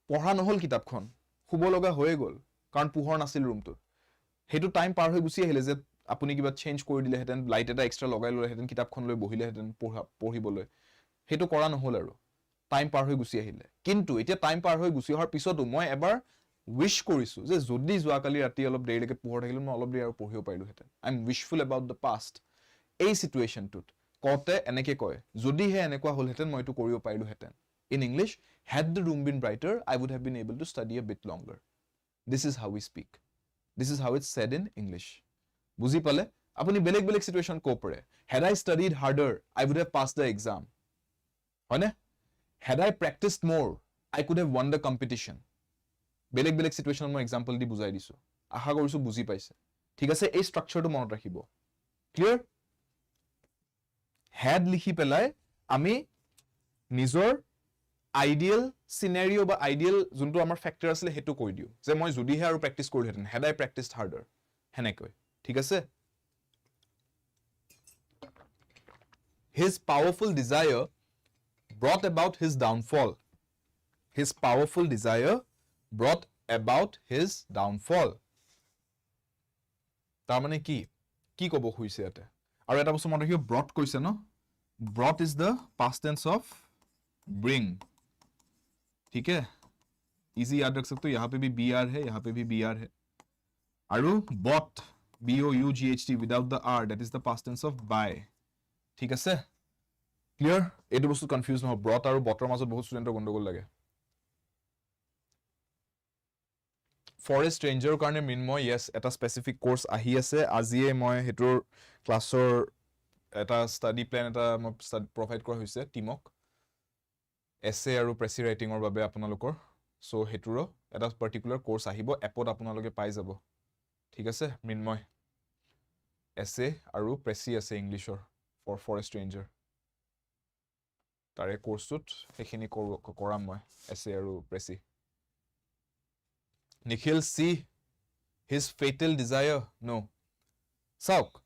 পঢ়া নহল কিতাপখন খুব লগা হৈ গল কাৰণ পোহৰ নাছিল ৰুমটো হেতু টাইম পাৰ হৈ গুছি আহিলে যে আপুনি কিবা চেঞ্জ কৰি দিলে হেতেন লাইট এটা এক্সট্ৰা লগাই ললে হেতেন কিতাপখন লৈ বহিলে হেতেন পঢ়িবলৈ হেতু কৰা নহল আৰু টাইম পাৰ হৈ গুছি আহিলে কিন্তু এতিয়া টাইম পাৰ হৈ গুছি অহাৰ পিছতো মই এবাৰ উইশ কৰিছো যে যদি যোৱাকালি ৰাতি অলপ দেৰিলৈকে পোহৰ থাকিলে মই অলপ দেৰি আৰু পঢ়িব পাৰিলো হেতেন I am wishful about the past এই সিচুৱেশনটোত কতে এনেকে কয় যদি হে এনেকুৱা হল হেতেন মই এটো কৰিব পাৰিলো হেতেন in English had the room been brighter I would have been able to study a bit longer this is how we speak this is how it's said in English বুজি পালে আপুনি বেলেগ বেলেগ সিচুৱেশন কো পৰে had I studied harder I would have passed the exam হয়নে had I practiced more I could have won the competition বেলেগ বেলেগ situation মই এক্সাম্পল দি বুজাই দিছো আশা কৰিছো বুজি পাইছে ঠিক আছে এই স্ট্ৰাকচাৰটো মনত ৰাখিব ক্লিয়াৰ had লিখি পেলাই আমি নিজৰ আইডিয়েল সিনাৰিও বা আইডিয়েল যোনটো আমাৰ ফ্যাক্টৰ আছিল হেতু কৈ দিও যে মই যদিহে আৰু প্ৰেক্টিস কৰিহেতেন had I practiced harder হেনেকৈ ঠিক আছে his powerful desire brought about his downfall his powerful desire brought about his downfall তাৰ মানে কি কি কব খুইছে ইয়াতে আৰু এটা বস্তু মনত ৰাখিব brought কৈছে ন brought is the past tense of bring ठीक है इजी याद रख सकते हो यहाँ पे भी BR है यहाँ पे भी BR है आरु bought BOUGHT without the R that is the past tense of buy ठीक है क्लियर एटु बस्तु कंफ्यूज न हो brought आरु bought ৰ মাজত বহুত ষ্টুডেন্টৰ গন্ডগোল লাগে for a stranger কাৰণে মিনময় yes এটা স্পেসিফিক কোৰ্স আহি আছে আজিয়ে মই হেতৰ ক্লাছৰ এটা ষ্টাডি প্ল্যান এটা মই প্ৰভাইড কৰা হৈছে টিমক এছে আৰু প্ৰেসি ৰাইটিংৰ বাবে আপোনালোকৰ সো হেতুৰ এটা পাৰ্টিকুলাৰ কোৰ্স আহিব এপত আপোনালোকে পাই যাব ঠিক আছে মিনময় এছে আৰু প্ৰেসি আছে ইংলিশৰ for a stranger তাৰে কোৰ্সটোত হেখিনি কৰাম মই এছে আৰু প্ৰেসি Nikhil see his fatal desire no sauk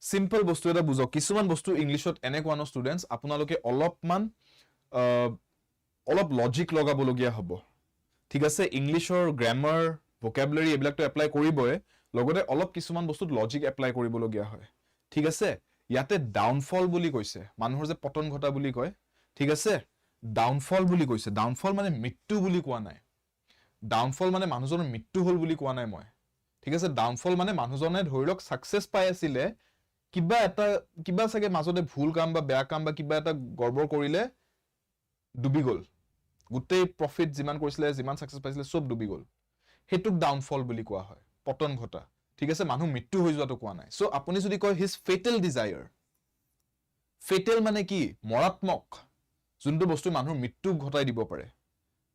simple bostu eta bujo kisuman bostu englishot ene koano students apunaloke olopman olop logic logabologia hobo ঠিক আছে ইংলিশৰ গ্ৰামাৰ ভোকাবুলাৰি এবিলাক তো এপ্লাই কৰিবই লগতে অলপ কিছুমান বস্তুত লজিক এপ্লাই কৰিবলগিয়া হয় ঠিক আছে ইয়াতে ডাউনফল বুলি কৈছে মানুহৰ যে পতন ঘটা বুলি কয় ঠিক আছে ডাউনফল বুলি কৈছে ডাউনফল মানে মৃত্যু বুলি কোৱা নাই ডাউনফল মানে মানুহজনৰ মৃত্যু হল বুলি কোৱা নাই মই ঠিক আছে ডাউনফল মানে মানুহজনে ধৰিলক সাকসেস পাই আছিল কিবা সাগে মাজতে ভুল কাম বা বেয়া কাম বা কিবা এটা গৰ্বৰ কৰিলে ডুবি গল গুটেই প্ৰফিট যিমান কৰিছিলে যিমান সাকসেস পাইছিলে সব ডুবি গল হেতুক ডাউনফল বুলি কোৱা হয় পতন ঘটা ঠিক আছে মানুহ মৃত্যু হৈ যোৱাটো কোৱা নাই সো আপুনি যদি কয় হিজ ফেটাল ডিজায়াৰ ফেটাল মানে কি মৰাত্মক যোনটো বস্তু মানুহৰ মৃত্যু ঘটাই দিব পাৰে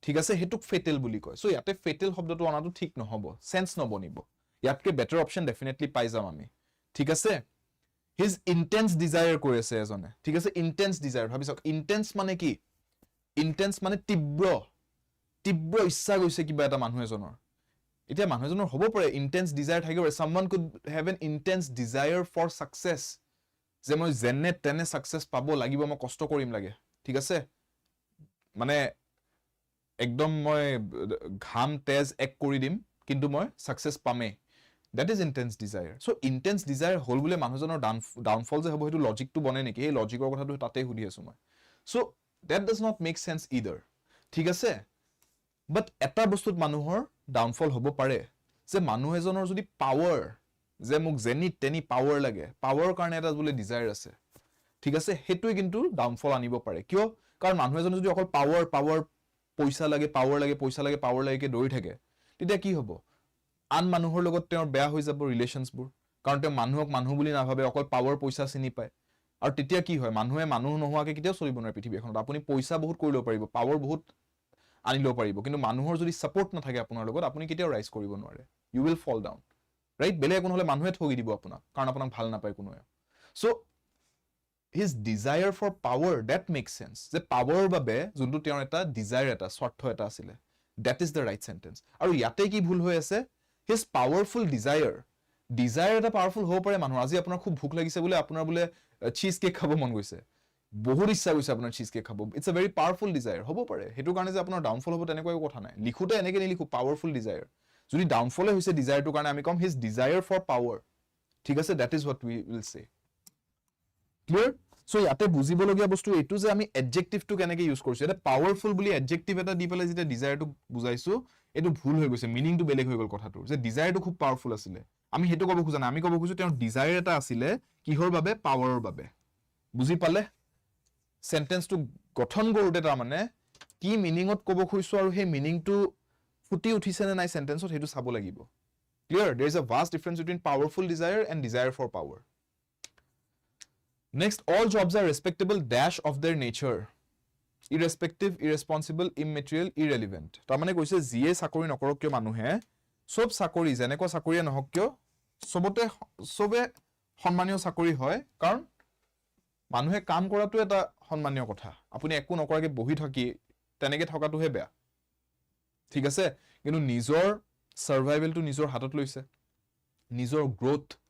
ঠিক আছে হেতুক ফেটাল বুলি কয় সো ইয়াতে ফেটাল শব্দটো অনাটো ঠিক নহব সেন্স নবনিব ইয়াতকে বেটাৰ অপচন ডেফিনেটলি পাই যাম আমি ঠিক আছে হিজ ইন্টেন্স ডিজায়াৰ কৈ আছে এজনে ঠিক আছে ইন্টেন্স ডিজায়াৰ ভাবিছক ইন্টেন্স মানে কি ইন্টেন্স মানে তীব্ৰ ইচ্ছা গৈছে কিবা এটা মানুহ এজনৰ এতিয়া মানুহ এজনৰ হ'ব পাৰে ইন্টেন্স ডিজায়াৰ থাকিব someone could have an intense desire for success যে মই যেনে তেনে সাকসেস পাব লাগিব মই কষ্ট কৰিম লাগে ঠিক আছে মানে একদম মই ঘাম তেজ এক কৰি দিম কিন্তু মই সাকসেস পামে that is intense desire so intense desire হল বুলে মানুহজনৰ ডাউনফল যে হ'ব হেতু লজিকটো বনে নেকি এই লজিকৰ কথাটো তাতে হুদি আছো মই so that does not make sense either ঠিক আছে but এটা বস্তুত মানুহৰ ডাউনফল হ'ব পাৰে যে মানুহ এজনৰ যদি পাৱাৰ যে মোক যেনি তেনি পাৱাৰ লাগে পাৱাৰৰ কাৰণে এটা বোলে ডিজায়াৰ আছে ঠিক আছে হেতুই কিন্তু ডাউনফল আনিব পাৰে কিয় কাৰণ মানুহ এজন যদি অকল পাৱাৰ পইচা লাগে পাৱাৰ লাগে দৌৰি থাকে তেতিয়া কি হ'ব আন মানুহৰ লগত তেওঁৰ বেয়া হৈ যাব ৰিলেশনছবোৰ কাৰণ তেওঁ মানুহক মানুহ বুলি নাভাবে অকল পাৱাৰ পইচা চিনি পায় আৰু তেতিয়া কি হয় মানুহে মানুহ নোহোৱাকে কেতিয়াও চলিব নোৱাৰে পৃথিৱীখনত আপুনি পইচা বহুত কৰি ল'ব পাৰিব পাৱাৰ বহুত আনি ল'ব পাৰিব কিন্তু মানুহৰ যদি সাপোৰ্ট নাথাকে আপোনাৰ লগত আপুনি কেতিয়াও ৰাইজ কৰিব নোৱাৰে you will fall down right বেলেগ কোনো হলে মানুহে ঠগি দিব আপোনাক কাৰণ আপোনাক ভাল নাপায় কোনোৱে so his desire for power that makes sense যে পাৱাৰৰ বাবে যোনটো তেওঁৰ এটা ডিজায়াৰ এটা স্বাৰ্থ এটা আছিল that is the right sentence আৰু ইয়াতে কি ভুল হৈ আছে his powerful desire এটা পাৱাৰফুল হ'ব পাৰে মানুহ আজি আপোনাৰ খুব ভোক লাগিছে বোলে আপোনাৰ বোলে চিজ কেক খাব মন গৈছে বহুত ইচ্ছা গৈছে আপোনাৰ চিজ কেক খাব it's a very powerful desire হ'ব পাৰে হেতু কাৰণে যে আপোনাৰ ডাউনফল হ'ব তেনেকুৱা একো কথা নাই লিখোতে এনেকে নিলিখো পাৱাৰফুল ডিজায়াৰ যদি ডাউনফলে হৈছে ডিজায়াৰটো কাৰণে আমি কম হিজ ডিজায়াৰ ফৰ পাৱাৰ ঠিক আছে that is what we will say clear so ইয়াতে বুজিবলগীয়া বস্তু এইটো যে আমি এডজেক্টিভটো কেনেকৈ ইউজ কৰিছো এটা পাৱাৰফুল বুলি এডজেক্টিভ এটা দি পেলাই যেতিয়া ডিজায়াৰটো বুজাইছো এইটো ভুল হৈ গৈছে মিনিংটো বেলেগ হৈ গ'ল কথাটো যে ডিজায়াৰটো খুব পাৱাৰফুল আছিলে আমি হেতু ক'ব খোজা নাই আমি ক'ব খুজো তেওঁৰ ডিজায়াৰ এটা আছিলে কিহৰ বাবে পাৱাৰৰ বাবে বুজি পালে সেন্টেন্সটো গঠন কৰোতে তাৰ মানে কি মিনিংত ক'ব খুজিছো আৰু সেই মিনিংটো ফুটি উঠিছে নে নাই সেন্টেন্সত হেতু চাব লাগিব clear there is a vast difference between powerful desire and desire for power Next, all jobs are respectable dash of their nature. Irrespective, irresponsible, immaterial, irrelevant. তাৰমানে কৈছে যিয়ে চাকৰি নকৰক কিয় মানুহে সব চাকৰি যেনেকৈ চাকৰিয়ে নহওক কিয় সবে সন্মানীয় চাকৰি হয় কাৰণ মানুহে কাম কৰাটো এটা সন্মানীয় কথা আপুনি একো নকৰাকে বহি থাকি তেনেকে থকাটোহে বেয়া ঠিক আছে কিন্তু নিজৰ সাৰ্ভাইভেলটো নিজৰ হাতত লৈছে নিজৰ গ্ৰোথ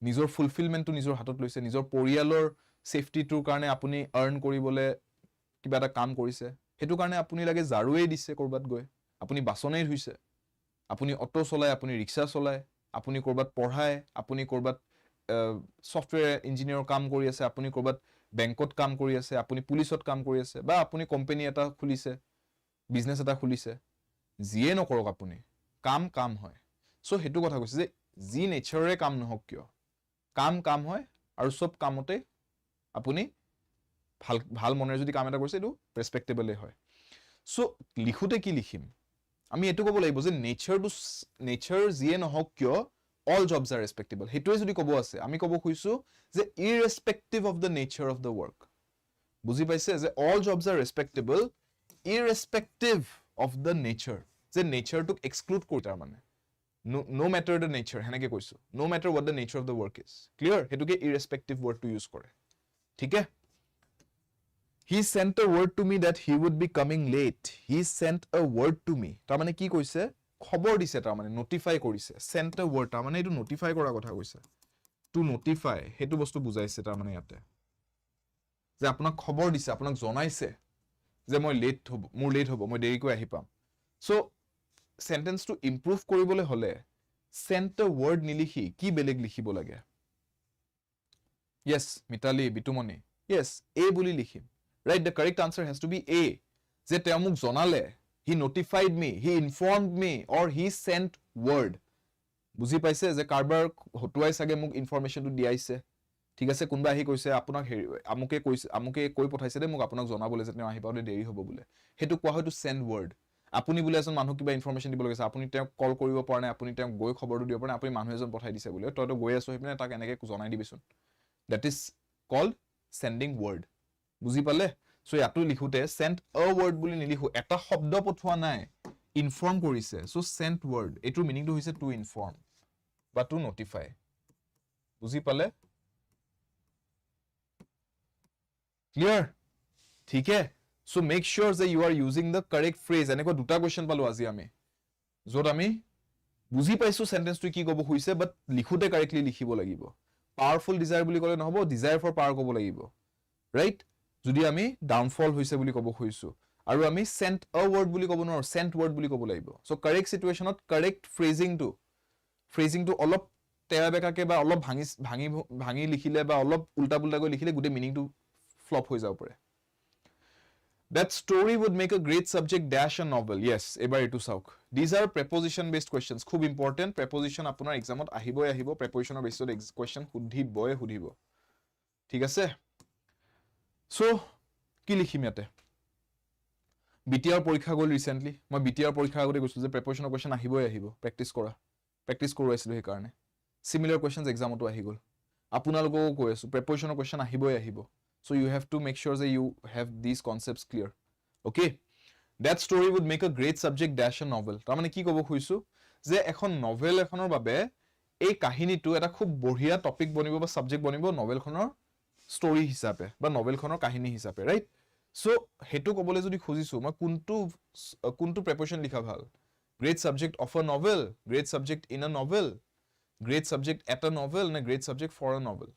নিজৰ ফুলফিলমেন্টটো নিজৰ হাতত লৈছে নিজৰ পৰিয়ালৰ সেফটিটোৰ কাৰণে আপুনি আৰ্ন কৰিবলৈ কিবা এটা কাম কৰিছে হেতু কাৰণে আপুনি লাগে জাৰুৱেই দিছে কৰবাত গৈ আপুনি বাসনেই ধুইছে আপুনি অটো চলায় আপুনি ৰিক্সা চলায় আপুনি কৰবাত পঢ়ায় আপুনি কৰবাত সফটৱেৰ ইঞ্জিনিয়াৰৰ কাম কৰি আছে আপুনি কৰবাত বেংকত কাম কৰি আছে আপুনি পুলিচত কাম কৰি আছে বা আপুনি কোম্পানী এটা খুলিছে বিজনেস এটা খুলিছে যিয়ে নকৰক আপুনি কাম হয় সো হেতু কথা কৈছে যে যি নেচাৰৰে কাম নহওক কিয় কাম হয় আৰু সব কামতে আপুনি ভাল মনেৰে যদি কাম এটা কৰিছে এটো ৰেসপেক্টেবল হয় সো লিখোতে কি লিখিম আমি এটো ক'ব লাগিব যে নেচাৰ যিয়ে নহওক কিয় all jobs are respectable হেতুৱে যদি ক'ব আছে আমি ক'ব খুজিছো যে irrespective of the nature of the work বুজি পাইছে যে all jobs are respectable irrespective of the nature যে নেচাৰটোক এক্সক্লুড কৰি তাৰ মানে no matter the nature হেনেকে কৈছো no matter what the nature of the work is clear হেতুকে irrespective word to use কৰে ঠিক আছে he sent a word to me that he would be coming late he sent a word to me তাৰ মানে কি কৈছে খবৰ দিছে তাৰ মানে নোটিফাই কৰিছে sent a word তাৰ মানে এটো নোটিফাই কৰা কথা কৈছে to notify হেতু বস্তু বুজাইছে তাৰ মানে ইয়াতে যে আপোনাক খবৰ দিছে আপোনাক জনাইছে যে মই মোৰ লেট হ'ব মই দেৰিকৈ আহি পাম সো সেন্টেন্স টু ইমপ্ৰুভ কৰিবলৈ হলে sent a word নিলিখি কি বেলেগ লিখিব লাগে yes Mitali Bitumoni yes a বুলি লিখিম right the correct answer has to be a যে তেওঁ মোক জনালে he notified me he informed me or he sent word বুজি পাইছে যে কাৰবাৰ হটুৱাই সাগে মোক ইনফৰমেশনটো দিয়াইছে ঠিক আছে কোনবা আহি কৈছে আপোনাক আমুকে কৈ পঠাইছে দে মোক আপোনাক জনাবলে যে তেওঁ আহি পাওতে দেৰি হ'ব বুলে হেতু কোৱা হয়তো send word আপুনি বুলে এজন মানুহ কিবা ইনফৰমেশন দিব লাগিছে আপুনি তেওঁক কল কৰিব পৰা নাই আপুনি তেওঁক গৈ খবৰটো দিব পৰা নাই আপুনি মানুহ এজন পঠাই দিছে বুলে তইতো গৈ আছো হেপিনে তাক এনেকে জনাই দিবিচোন that is called sending word বুজি পালে সো ইয়াতো লিখোতে sent a word বুলি নিলিখো এটা শব্দ পঠোৱা নাই ইনফৰ্ম কৰিছে সো sent word এটো মিনিংটো হৈছে to inform বা to notify বুজি পালে clear ঠিক আছে so make sure that you are using the correct phrase এনেকৈ দুটা কোৱেশ্চন পালো আজি আমি যত আমি বুজি পাইছো সেন্টেন্সটো কি ক'ব খুজিছে বাট লিখোতে কাৰেক্টলি লিখিব লাগিব পাৱাৰফুল ডিজায়াৰ বুলি ক'লে নহব ডিজায়াৰ ফৰ পাৱাৰ ক'ব লাগিব ৰাইট যদি আমি ডাউনফল হৈছে বুলি ক'ব খুজিছো আৰু আমি sent a word বুলি ক'ব নোৱাৰো sent word বুলি ক'ব লাগিব সো কাৰেক্ট সিচুৱেশনত কাৰেক্ট ফ্ৰেজিংটো অলপ তেৰা বেকাকে বা অলপ ভাঙি লিখিলে বা অলপ উল্টা পুল্টা কৰি লিখিলে গুটে মিনিংটো ফ্লপ হৈ যাব পাৰে That story would make a great subject dash a novel. Yes, ebar etu sauk. These are preposition based questions. Khub important. Preposition apunar exam ot ahiboy ahibo. Preposition based question hudhiboy hudhibo. ঠিক আছে? So, কি লিখিম ইয়াতে? BTR পৰীক্ষা গ'ল recently. মই BTR পৰীক্ষা আগতে কৈছো যে preposition question আহিবই আহিব। প্ৰেক্টিস কৰা। প্ৰেক্টিস কৰোৱাইছিলো সেই কাৰণে। Similar questions exam টো আহি গ'ল। আপোনালোকও কৈ আছো preposition question আহিবই আহিব। So you have to make sure that you have these concepts clear. Okay? That story would make a great subject dash a novel. তাৰ মানে কি ক'ব খুজিছো যে এখন নভেল এখনৰ বাবে এই কাহিনীটো এটা খুব বঢ়িয়া টপিক বনিব বা সাবজেক্ট বনিব নভেলখনৰ story হিচাপে বা নভেলখনৰ কাহিনী হিচাপে, right? So হেতু ক'বলৈ যদি খুজিছো মই কোনটো preposition লিখা ভাল? Great subject of a novel, great subject in a novel, great subject at a novel, নে great subject for a novel?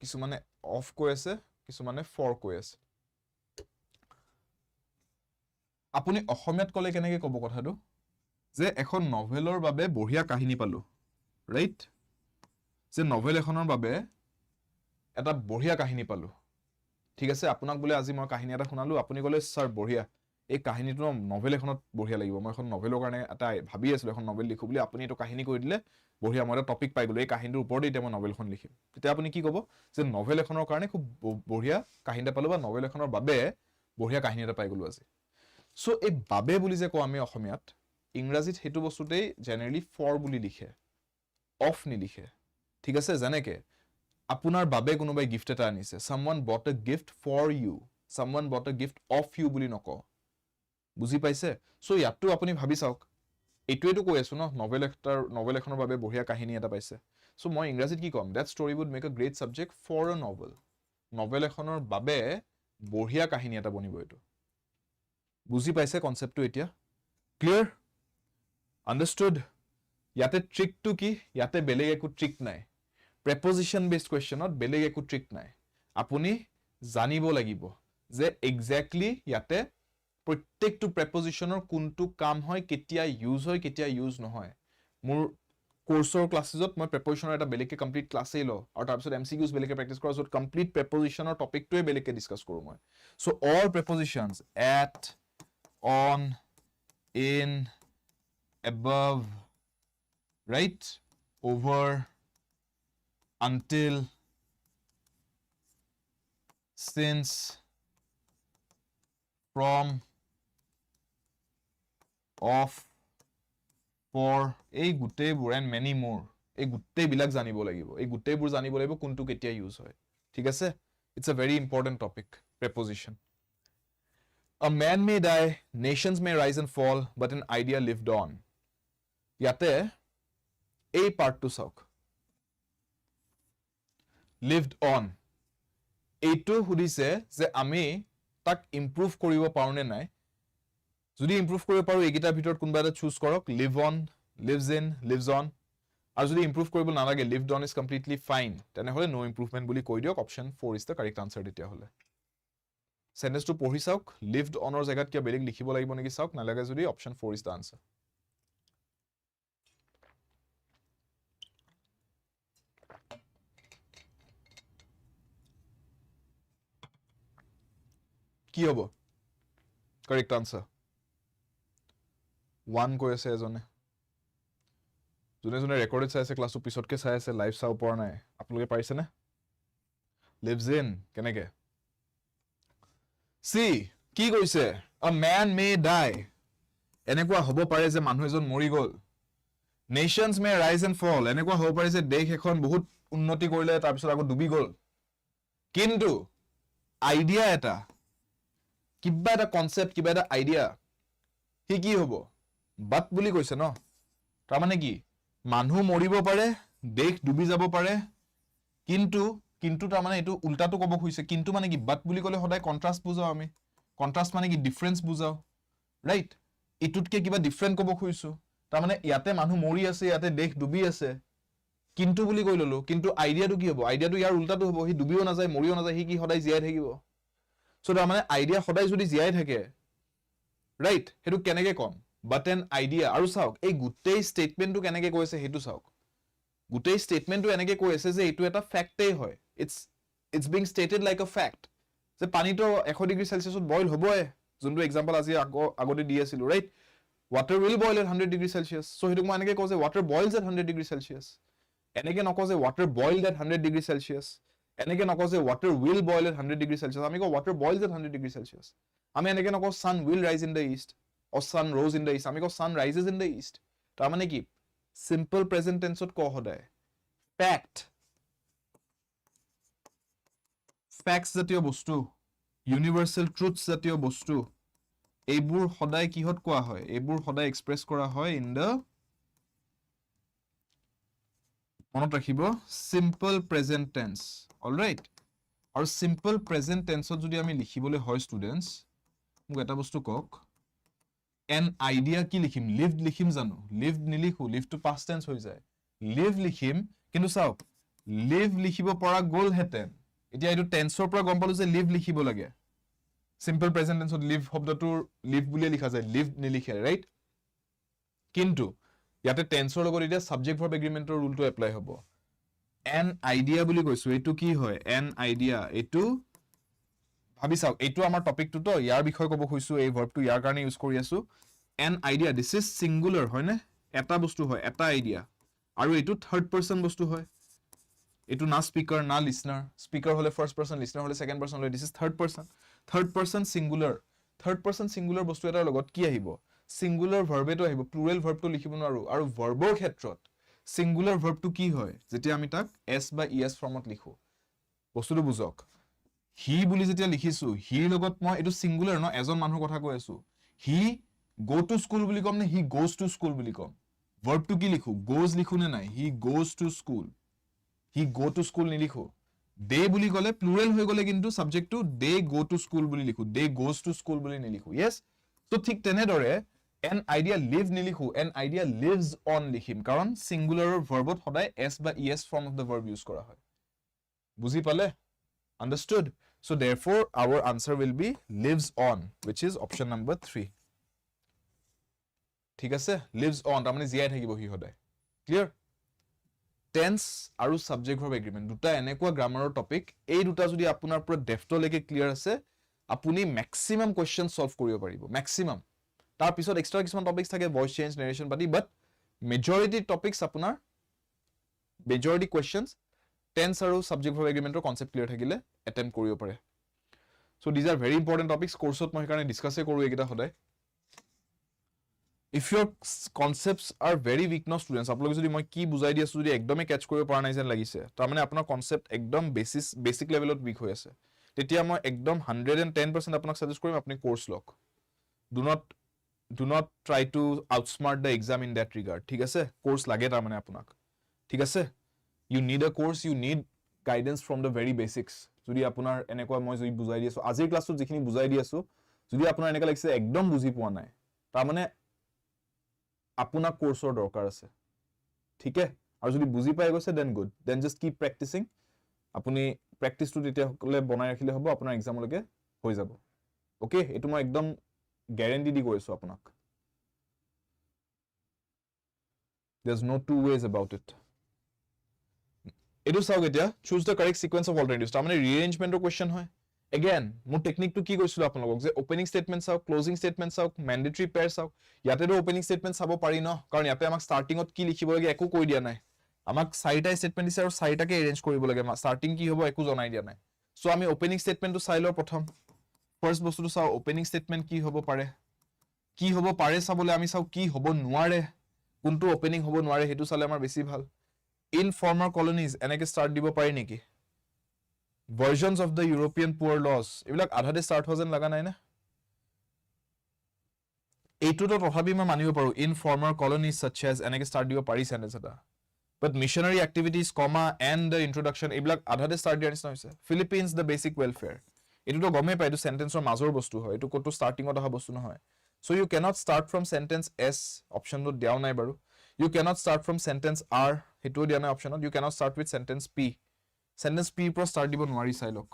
কিছুমানে অফ কৈ আছে, কিছুমানে ফৰ কৈ আছে। আপুনি অসমীয়াত ক'লে কেনেকৈ ক'ব কথাটো? যে এখন নভেলৰ বাবে বঢ়িয়া কাহিনী পালো, ৰাইট? যে নভেল এখনৰ বাবে এটা বঢ়িয়া কাহিনী পালো। ঠিক আছে, আপোনাক বোলে আজি মই কাহিনী এটা শুনালো, আপুনি ক'লে স্যাৰ বঢ়িয়া। এই কাহিনীটো নভেল এখনত বঢ়িয়া লাগিব। মই এখন নভেলৰ কাৰণে এটা ভাবি আছিলো এখন নভেল লিখো বুলি, আপুনি এইটো কাহিনী কৈ দিলে বঢ়িয়া, মই এটা টপিক পাই গলো। এই কাহিনীটোৰ ওপৰতে এতিয়া মই নভেলখন লিখিম। তেতিয়া আপুনি কি ক'ব? যে নভেল এখনৰ কাৰণে খুব বঢ়িয়া কাহিনী এটা পালো বা নভেল এখনৰ বাবে বঢ়িয়া কাহিনী এটা পাই গলো আজি। সো এই বাবে বুলি যে কওঁ আমি অসমীয়াত, ইংৰাজীত সেইটো বস্তুতেই জেনেৰেলি ফৰ বুলি লিখে, অফ নিলিখে। ঠিক আছে, যেনেকে আপোনাৰ বাবে কোনোবাই গিফ্ট এটা আনিছে, someone bought a gift for you, someone bought a gift of you বুলি নকওঁ। বুজি পাইছে? সো ইয়াতটো আপুনি ভাবি চাওক, এইটোৱেটো কৈ আছো ন, নভেল এখনৰ বাবে বঢ়িয়া কাহিনী এটা পাইছে। সো মই ইংৰাজীত কি ক'ম? That story would make a great subject for a novel. Novel এখনৰ বাবে বঢ়িয়া কাহিনী এটা বনিব এইটো। বুজি পাইছে কনসেপ্টটো এতিয়া? ক্লিয়াৰ? আন্ডাৰস্টুড? ইয়াতে ট্ৰিকটো কি? ইয়াতে বেলেগ একো ট্ৰিক নাই। প্ৰেপজিশন বেসড কোৱেশ্চনত বেলেগ একো ট্ৰিক নাই। আপুনি জানিব লাগিব যে এক্স্যাক্টলি ইয়াতে প্ৰত্যেকটো প্ৰেপজিশনৰ কোনটো কাম হয়, কেতিয়া ইউজ হয়, কেতিয়া ইউজ নহয়। মোৰ কোৰ্সৰ ক্লাসেছত মই প্ৰেপজিশনৰ এটা বেলেগকে কমপ্লিট ক্লাসেই লওঁ, আৰু তাৰপিছত এমসিকিউজ বেলেগকে প্ৰেক্টিস কৰাৰ পিছত কমপ্লিট প্ৰেপজিশনৰ টপিকটোৱে বেলেগকে ডিসকাস কৰো মই। So all prepositions at, on, in, above, right, over, until, since, from, of, for, এই গুটেইবোৰ and many more, এই গুটেইবিলাক জানিব লাগিব। এই গুটেইবোৰ জানিব লাগিব কোনটো কেতিয়া ইউজ হয়। ঠিক আছে? It's a very important topic, preposition. A man may die, nations may rise and fall, but an idea lived on. ইয়াতে এই পাৰ্টটো চাওক, lived on। এইটো সুধিছে যে আমি তাক ইমপ্ৰুভ কৰিব পাৰো নে নাই। যদি ইমপ্ৰুভ কৰিব পাৰো, এইকেইটাৰ ভিতৰত কোনোবা এটা চুজ কৰক, live on, lives in, lives on। আৰু যদি ইমপ্ৰুভ কৰিব নালাগে, lived on is completely fine, তেনেহলে no improvement বুলি কৈ দিয়ক। Option 4 is the correct answer তেতিয়া হলে। সেন্টেন্সটো পঢ়ি চাওক, lived on ৰ জায়গাত কিবা বেলেগ লিখিব লাগিব নেকি চাওক, নালাগে যদি অপশন 4 is the answer। কি হ'ব কারেক্ট আনসার? 1 কৈ আছে এজনে। যোনে যোনে ৰেকৰ্ডেড চাই আছে, ক্লাছটো পিছতকে চাই আছে, লাইভ চাও পৰা নাই, আপোনালোকে পাৰিছে নে? lives in কেনেকে? সি কি কৈছে? a man may die, এনেকুৱা হ'ব পাৰে যে মানুহ এজন মৰি গ'ল। nations may rise and fall, এনেকুৱা হ'ব পাৰে যে দেশ এখন বহুত উন্নতি কৰিলে তাৰপিছত আকৌ ডুবি গ'ল। কিন্তু আইডিয়া এটা, কিবা এটা কনসেপ্ট, কিবা এটা আইডিয়া, সি কি হ'ব? বাট বুলি কৈছে ন, তাৰ মানে কি? মানুহ মৰিব পাৰে, দেশ ডুবি যাব পাৰে, কিন্তু তাৰ মানে এইটো উল্টাটো ক'ব খুজিছে। কিন্তু মানে কি? বাট বুলি ক'লে সদায় কন্ট্ৰাষ্ট বুজাও আমি। কন্ট্ৰাষ্ট মানে কি? Difference বুজাও, right? ইটোতকে কিবা ডিফাৰেন্ট ক'ব খুজিছো। তাৰ মানে ইয়াতে মানুহ মৰি আছে, ইয়াতে দেশ ডুবি আছে, কিন্তু বুলি কৈ ললো। কিন্তু আইডিয়াটো কি হ'ব? আইডিয়াটো ইয়াৰ উল্টাটো হ'ব, সি ডুবিও নাযায়, মৰিও নাযায়, সি কি সদায় জীয়াই থাকিব। সো তাৰ মানে আইডিয়া সদায় যদি জীয়াই থাকে, ৰাইট, সেইটো কেনেকে কম? বাট এন আইডিয়া। আৰু চাওক এই গোটেই ষ্টেটমেন্টটো কেনেকে কৈছে সেইটো চাওক। গোটেই ষ্টেটমেন্টটো এনেকে কৈ আছে যে এইটো এটা ফ্যাক্টেই হয়, ইটস বিং ষ্টেটেড লাইক আ ফ্যাক্ট। যে পানীটো 100 ডিগ্ৰী সেলসিয়াছত বইল হ'বই যোনটো এক্সাম্পল আজি আগতে দি আছিলো right water will boil at 100 degree celsius so hituk ma enake ko je water boils at 100 degree celsius enake nako je water boiled at 100 degree celsius enake nako je water will boil at 100 degree celsius ami ko water boils at 100 degree celsius ami enake nako sun will rise in the east or sun rose in the east ami ko sun rises in the east tar mane ki simple present tense ot ko hoday facts jatiyo bostu universal truths jatiyo bostu এইবোৰ সদায় কিহত কোৱা হয় এইবোৰ সদায় express কৰা হয় in the মনত ৰাখিব সিম্পল প্ৰেজেন্ট টেন্স অলৰাইট আৰু সিম্পল প্ৰেজেন্ট টেন্সত যদি আমি লিখিবলৈ হয় ষ্টুডেন্টস মোক এটা বস্তু কক এন আইডিয়া কি লিখিম লিভড লিখিম জানো লিভড নিলিখো লিভ টু পাষ্ট টেন্স হৈ যায় লিভ লিখিম কিন্তু চাওক লিভ লিখিব পৰা গ'ল হেতেন এতিয়া এইটো টেন্সৰ পৰা গম পালো যে লিভ লিখিব লাগে simple present tense live শব্দটোৰ live বুলি লিখা যায় live নিলিখে ৰাইট কিন্তু ইয়াতে টেন্সৰ লগত এটা সাবজেক্ট ভাৰ্ব এগ্ৰিমেন্টৰ ৰুলটো এপ্লাই হ'ব an idea বুলি কৈছো এটো কি হয় an idea এটো ভাবি চাও এটো আমাৰ টপিকটো তো ইয়াৰ বিষয় কব খুইছো এই ভাৰ্বটো ইয়াৰ কাৰণে ইউজ কৰি আছো an idea this is singular হয় না এটা বস্তু হয় এটা আইডিয়া আৰু এটো থাৰ্ড পাৰসন বস্তু হয় এটো না স্পিকাৰ না লিসনাৰ স্পিকাৰ হলে ফাৰ্স্ট পাৰসন লিসনাৰ হলে সেকেন্ড পাৰসন হলে this is third person singular বস্তু এটাৰ লগত কি আহিব সিঙ্গুলাৰ ভাৰ্বটো আহিব প্লুৰেল ভাৰ্বটো লিখিব নোৱাৰো আৰু ভাৰ্বৰ ক্ষেত্ৰত সিঙ্গুলাৰ ভাৰ্বটো কি হয় যেতিয়া আমি তাক s বা es ফৰ্মত লিখো বস্তুটো বুজক হি বুলি যেতিয়া লিখিছো হিৰ লগত মই এটো সিঙ্গুলাৰ ন এজন মানুহৰ কথা কৈ আছো হি গো টু স্কুল বুলি কম নে হি গোজ টু স্কুল বুলি কম ভাৰ্বটো কি লিখো গোজ লিখো নে নাই he goes to school he go to school নিলিখো দে বুলি গলে প্লুৰেল হৈ গলে কিন্তু সাবজেক্টটো দে গো টু স্কুল বুলি লিখো দে গোজ টু স্কুল বুলি নিলিখো ইয়েস তো ঠিক তেনেদৰে an idea live নিলিখো an idea lives on লিখিম কাৰণ সিঙ্গুলাৰৰ ভাৰ্বত সদায় s বা es form of the verb use কৰা হয় বুজি পালে understood so therefore our answer will be lives on which is option number 3 ঠিক আছে lives on তাৰ মানে জীয়াই থাকিব হি সদায় clear tense আৰু subject verb agreement দুটা এনেকুৱা গ্ৰামাৰৰ টপিক এই দুটা যদি আপোনাৰ পুৰা ডেফটলৈকে ক্লিয়াৰ আছে আপুনি ম্যাক্সিমাম কোৱেশ্চন সলভ কৰিব পাৰিব ম্যাক্সিমাম তাৰ পিছত এক্সট্ৰা কিছুমান টপিকস থাকে ভয়েস চেঞ্জ নাৰেশন পাতি বাট মেজৰিটি টপিকস আপোনাৰ মেজৰিটি কোৱেশ্চনস tense আৰু subject verb agreementor concept clear থাকিলে এটেম্প কৰিব পাৰে so these are very important topics কোৰ্সত মই কাৰণে ডিসকাস কৰো এইকেইটা সদায় if your concepts are very weak no students আপোনালোক যদি মই কি বুজাই দি আছো যদি একদমে ক্যাচ কৰিব পৰা নাই যেন লাগিছে তাৰ মানে আপোনাৰ কনসেপ্ট একদম বেসিক লেভেলত উইক হৈ আছে তেতিয়া মই একদম 110% আপোনাক সাজেষ্ট কৰিম আপুনি কোৰ্স লওক do not try to outsmart the exam in that regard ঠিক আছে কোৰ্স লাগে তাৰ মানে আপোনাক ঠিক আছে you need a course you need guidance from the very basics যদি আপোনাৰ এনেকুৱা মই যদি বুজাই দি আছো আজিৰ ক্লাছত যিখিনি বুজাই দি আছো যদি আপোনাৰ এনেকা লাগিছে একদম বুজি পোৱা নাই তাৰ মানে আপোনাৰ কোৰ্সৰ দৰকাৰ আছে ঠিক আছে আৰু যদি বুজি পাই গৈছে then good then just keep practising আপুনি প্ৰ্যাকটিসটো তেতিয়া হলে বনাই ৰাখিলে হ'ব আপোনাৰ এক্সামলৈকে হৈ যাব ওকে এটো মই একদম গ্যাৰান্টি দি কৈছো আপোনাক there's no two ways about it এটো চাওক এতিয়া choose the correct sequence of alternatives তাৰ মানে rearrangementৰ কোৱেশ্চন হয় again মোৰ টেকনিকটো কি কৈছিল আপোনালোকক যে ওপেনিং স্টেটমেন্ট চাওক ক্লোজিং স্টেটমেন্ট চাওক ম্যান্ডেটৰি পেয়াৰ চাওক ইয়াতে তো ওপেনিং স্টেটমেন্ট চাব পাৰি ন কাৰণ ইয়াতে আমাক স্টাৰ্টিংত কি লিখিব লাগে একো কৈ দিয়া নাই আমাক চাৰিটা স্টেটমেন্ট দিছে আৰু চাৰিটাকে এৰেঞ্জ কৰিব লাগে স্টাৰ্টিং কি হ'ব একো জনাই দিয়া নাই সো আমি ওপেনিং স্টেটমেন্টটো চাই লও প্ৰথম ফাৰ্স্ট বস্তুটো চাও ওপেনিং স্টেটমেন্ট কি হ'ব পাৰে চাবলে আমি চাও কি হ'ব নোৱাৰে কোনটো ওপেনিং হ'ব নোৱাৰে হেতু চালে আমাৰ বেছি ভাল in former colonies এনেকে স্টাৰ্ট দিব পাৰি নেকি versions of the European poor laws এবিলাক আধাতে স্টার্ট হৈ যেন লাগা নাই না এইটো তো তথাপি মই মানিব পাৰো in former colonies such as এনেকে স্টাৰ্ট দিব পাৰি সেন্টেন্স এটা but missionary activities comma and the introduction এবিলাক আধাতে স্টার্ট দিয়া নিচিনা হৈছে Philippines the basic welfare এটো তো গমে পাই এটো সেন্টেন্সৰ মাজৰ বস্তু হয় এটো কত স্টার্টিংত অহা বস্তু নহয় so you cannot start from sentence s option তো দিয়াও নাই বাৰু you cannot start from sentence r হেতু দিয়া নাই অপশনত you cannot start with sentence p sentence p pro start দিব নোৱাৰি চাইলক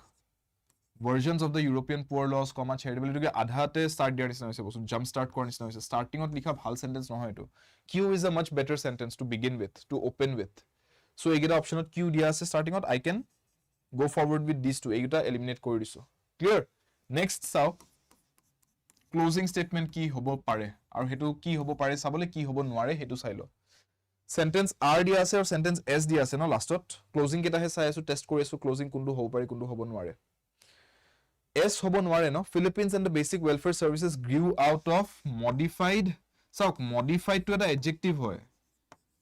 versions of the European poor laws comma charitability কে আধাতে start দিয়া নিচিনা হৈছে বস্তু jump start কৰা নিচিনা হৈছে startingত লিখা ভাল sentence নহয় এটো q is a much better sentence to begin with to open with so এইগিটা অপশনত q দিয়া আছে startingত I can go forward with these two এইগিটা eliminate কৰি দিছো ক্লিয়াৰ নেক্সট চাওক ক্লোজিং স্টেটমেন্ট কি হ'ব পাৰে আৰু হেতু কি হ'ব পাৰে চাবলে কি হ'ব নোৱাৰে হেতু চাই ল সেন্টেন্স আৰ দিয়া আছে আৰু সেন্টেন্স এস দিয়া আছে ন লাষ্টত ক্লোজিং কেটাহে চাই আছো টেস্ট কৰি আছো ক্লোজিং কোনটো হ'ব পাৰে কোনটো হ'ব নোৱাৰে এস হ'ব নোৱাৰে ন Philippines and the basic welfare services grew out of modified চাওক মডিফাইড টু এটা এডজেক্টিভ হয়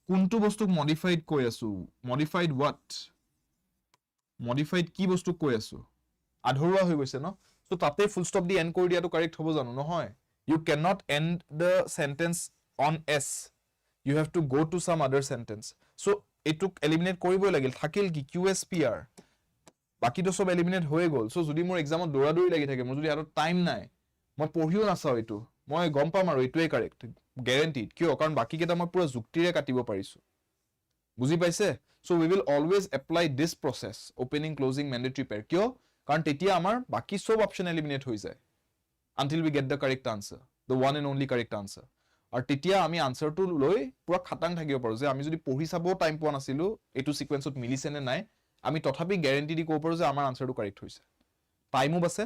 কোনটো বস্তুক মডিফাইড কৈ আছো মডিফাইড হোৱাট মডিফাইড কি বস্তু কৈ আছো আধৰুৱা হৈ গৈছে ন সো তাতে ফুল স্টপ দি এন্ড কৰি দিয়াটো কাৰেক্ট হ'ব জানো নহয় you cannot end the sentence on s you have to go to some other sentence so etuk eliminate koriboi lagil thakil ki qspr baki to sob eliminate hoye gol so jodi mor exam ot dora dori lagi thake mor jodi aro time nai moi pohio na sao etu moi gom pam aro etuei correct guaranteed kyo karon baki keta moi pura juktire katibo parisu বুজি পাইছে so we will always apply this process opening closing mandatory pair kyo karon tetia amar baki sob option eliminate hoi jay until we get the correct answer the one and only correct answer আর তেতিয়া আমি আনসারটো লৈ পুরা খাটাং থাকিব পাৰো যে আমি যদি পঢ়ি চাবো টাইম পোৱা নাছিলো এটো সিকোয়েন্সত মিলিছে নে নাই আমি তথাপি গ্যাৰান্টি দি ক'ব পাৰো যে আমাৰ আনসাৰটো কাৰেক্ট হৈছে টাইমও বাছে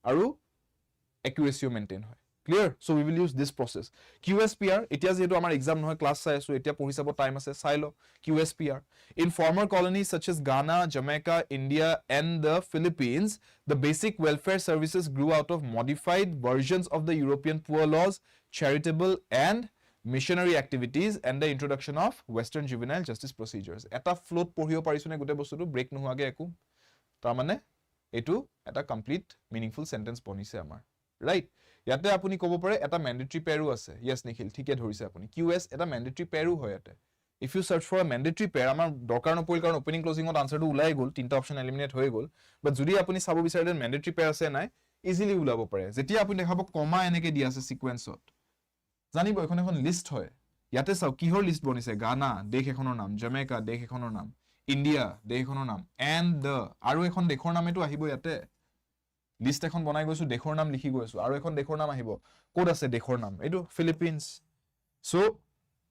আৰু একুৰেচিও মেইনটেইন হয় clear so we will use this process qspr এতিয়া যেটো আমাৰ এক্সাম নহয় ক্লাস চাই আছো এতিয়া পঢ়ি চাবো টাইম আছে চাই ল qspr in former colonies such as Ghana, Jamaica, India and the Philippines the basic welfare services grew out of modified versions of the European poor laws charitable and missionary activities and the introduction of western juvenile justice procedures eta float পঢ়িও পাৰিছনে গুটে বস্তুটো brake নোহাগে একো তাৰ মানে এটো এটা complete meaningful sentence বনিছে আমাৰ right ইয়াতে আপুনি ক'ব পাৰে এটা ম্যান্ডেটৰি পেয়াৰো আছে ইয়েস নিখিল ঠিকে ধৰিছে আপুনি qs এটা ম্যান্ডেটৰি পেয়াৰো হয় ইয়াতে if you search for a mandatory pair আমাৰ দৰকাৰ নপৰিল কাৰণ ওপেনিং ক্লোজিং ত আনসাৰটো উলাই গল তিনটা অপচন এলিমিনেট হৈ গল বাট যদি আপুনি চাব বিচাৰে ম্যান্ডেটৰি পেয়াৰ আছে নাই ইজিলি উলাব পাৰে যেতিয়া আপুনি দেখাব কমা এনেকে দি আছে সিকোয়েন্সত জানিব এখন লিস্ট হয় ইয়াতে চাও কিহৰ লিস্ট বনিছে গানা দেশ এখনৰ নাম জামেকা দেশ এখনৰ নাম ইন্ডিয়া দেশ এখনৰ নাম এন্ড দ্য আৰু এখন দেশৰ নামেটো আহিব ইয়াতে লিস্ট এখন বনাই গৈছো দেশৰ নাম লিখি গৈছো আৰু এখন দেশৰ নাম আহিব কোড আছে দেশৰ নাম এটো Philippines so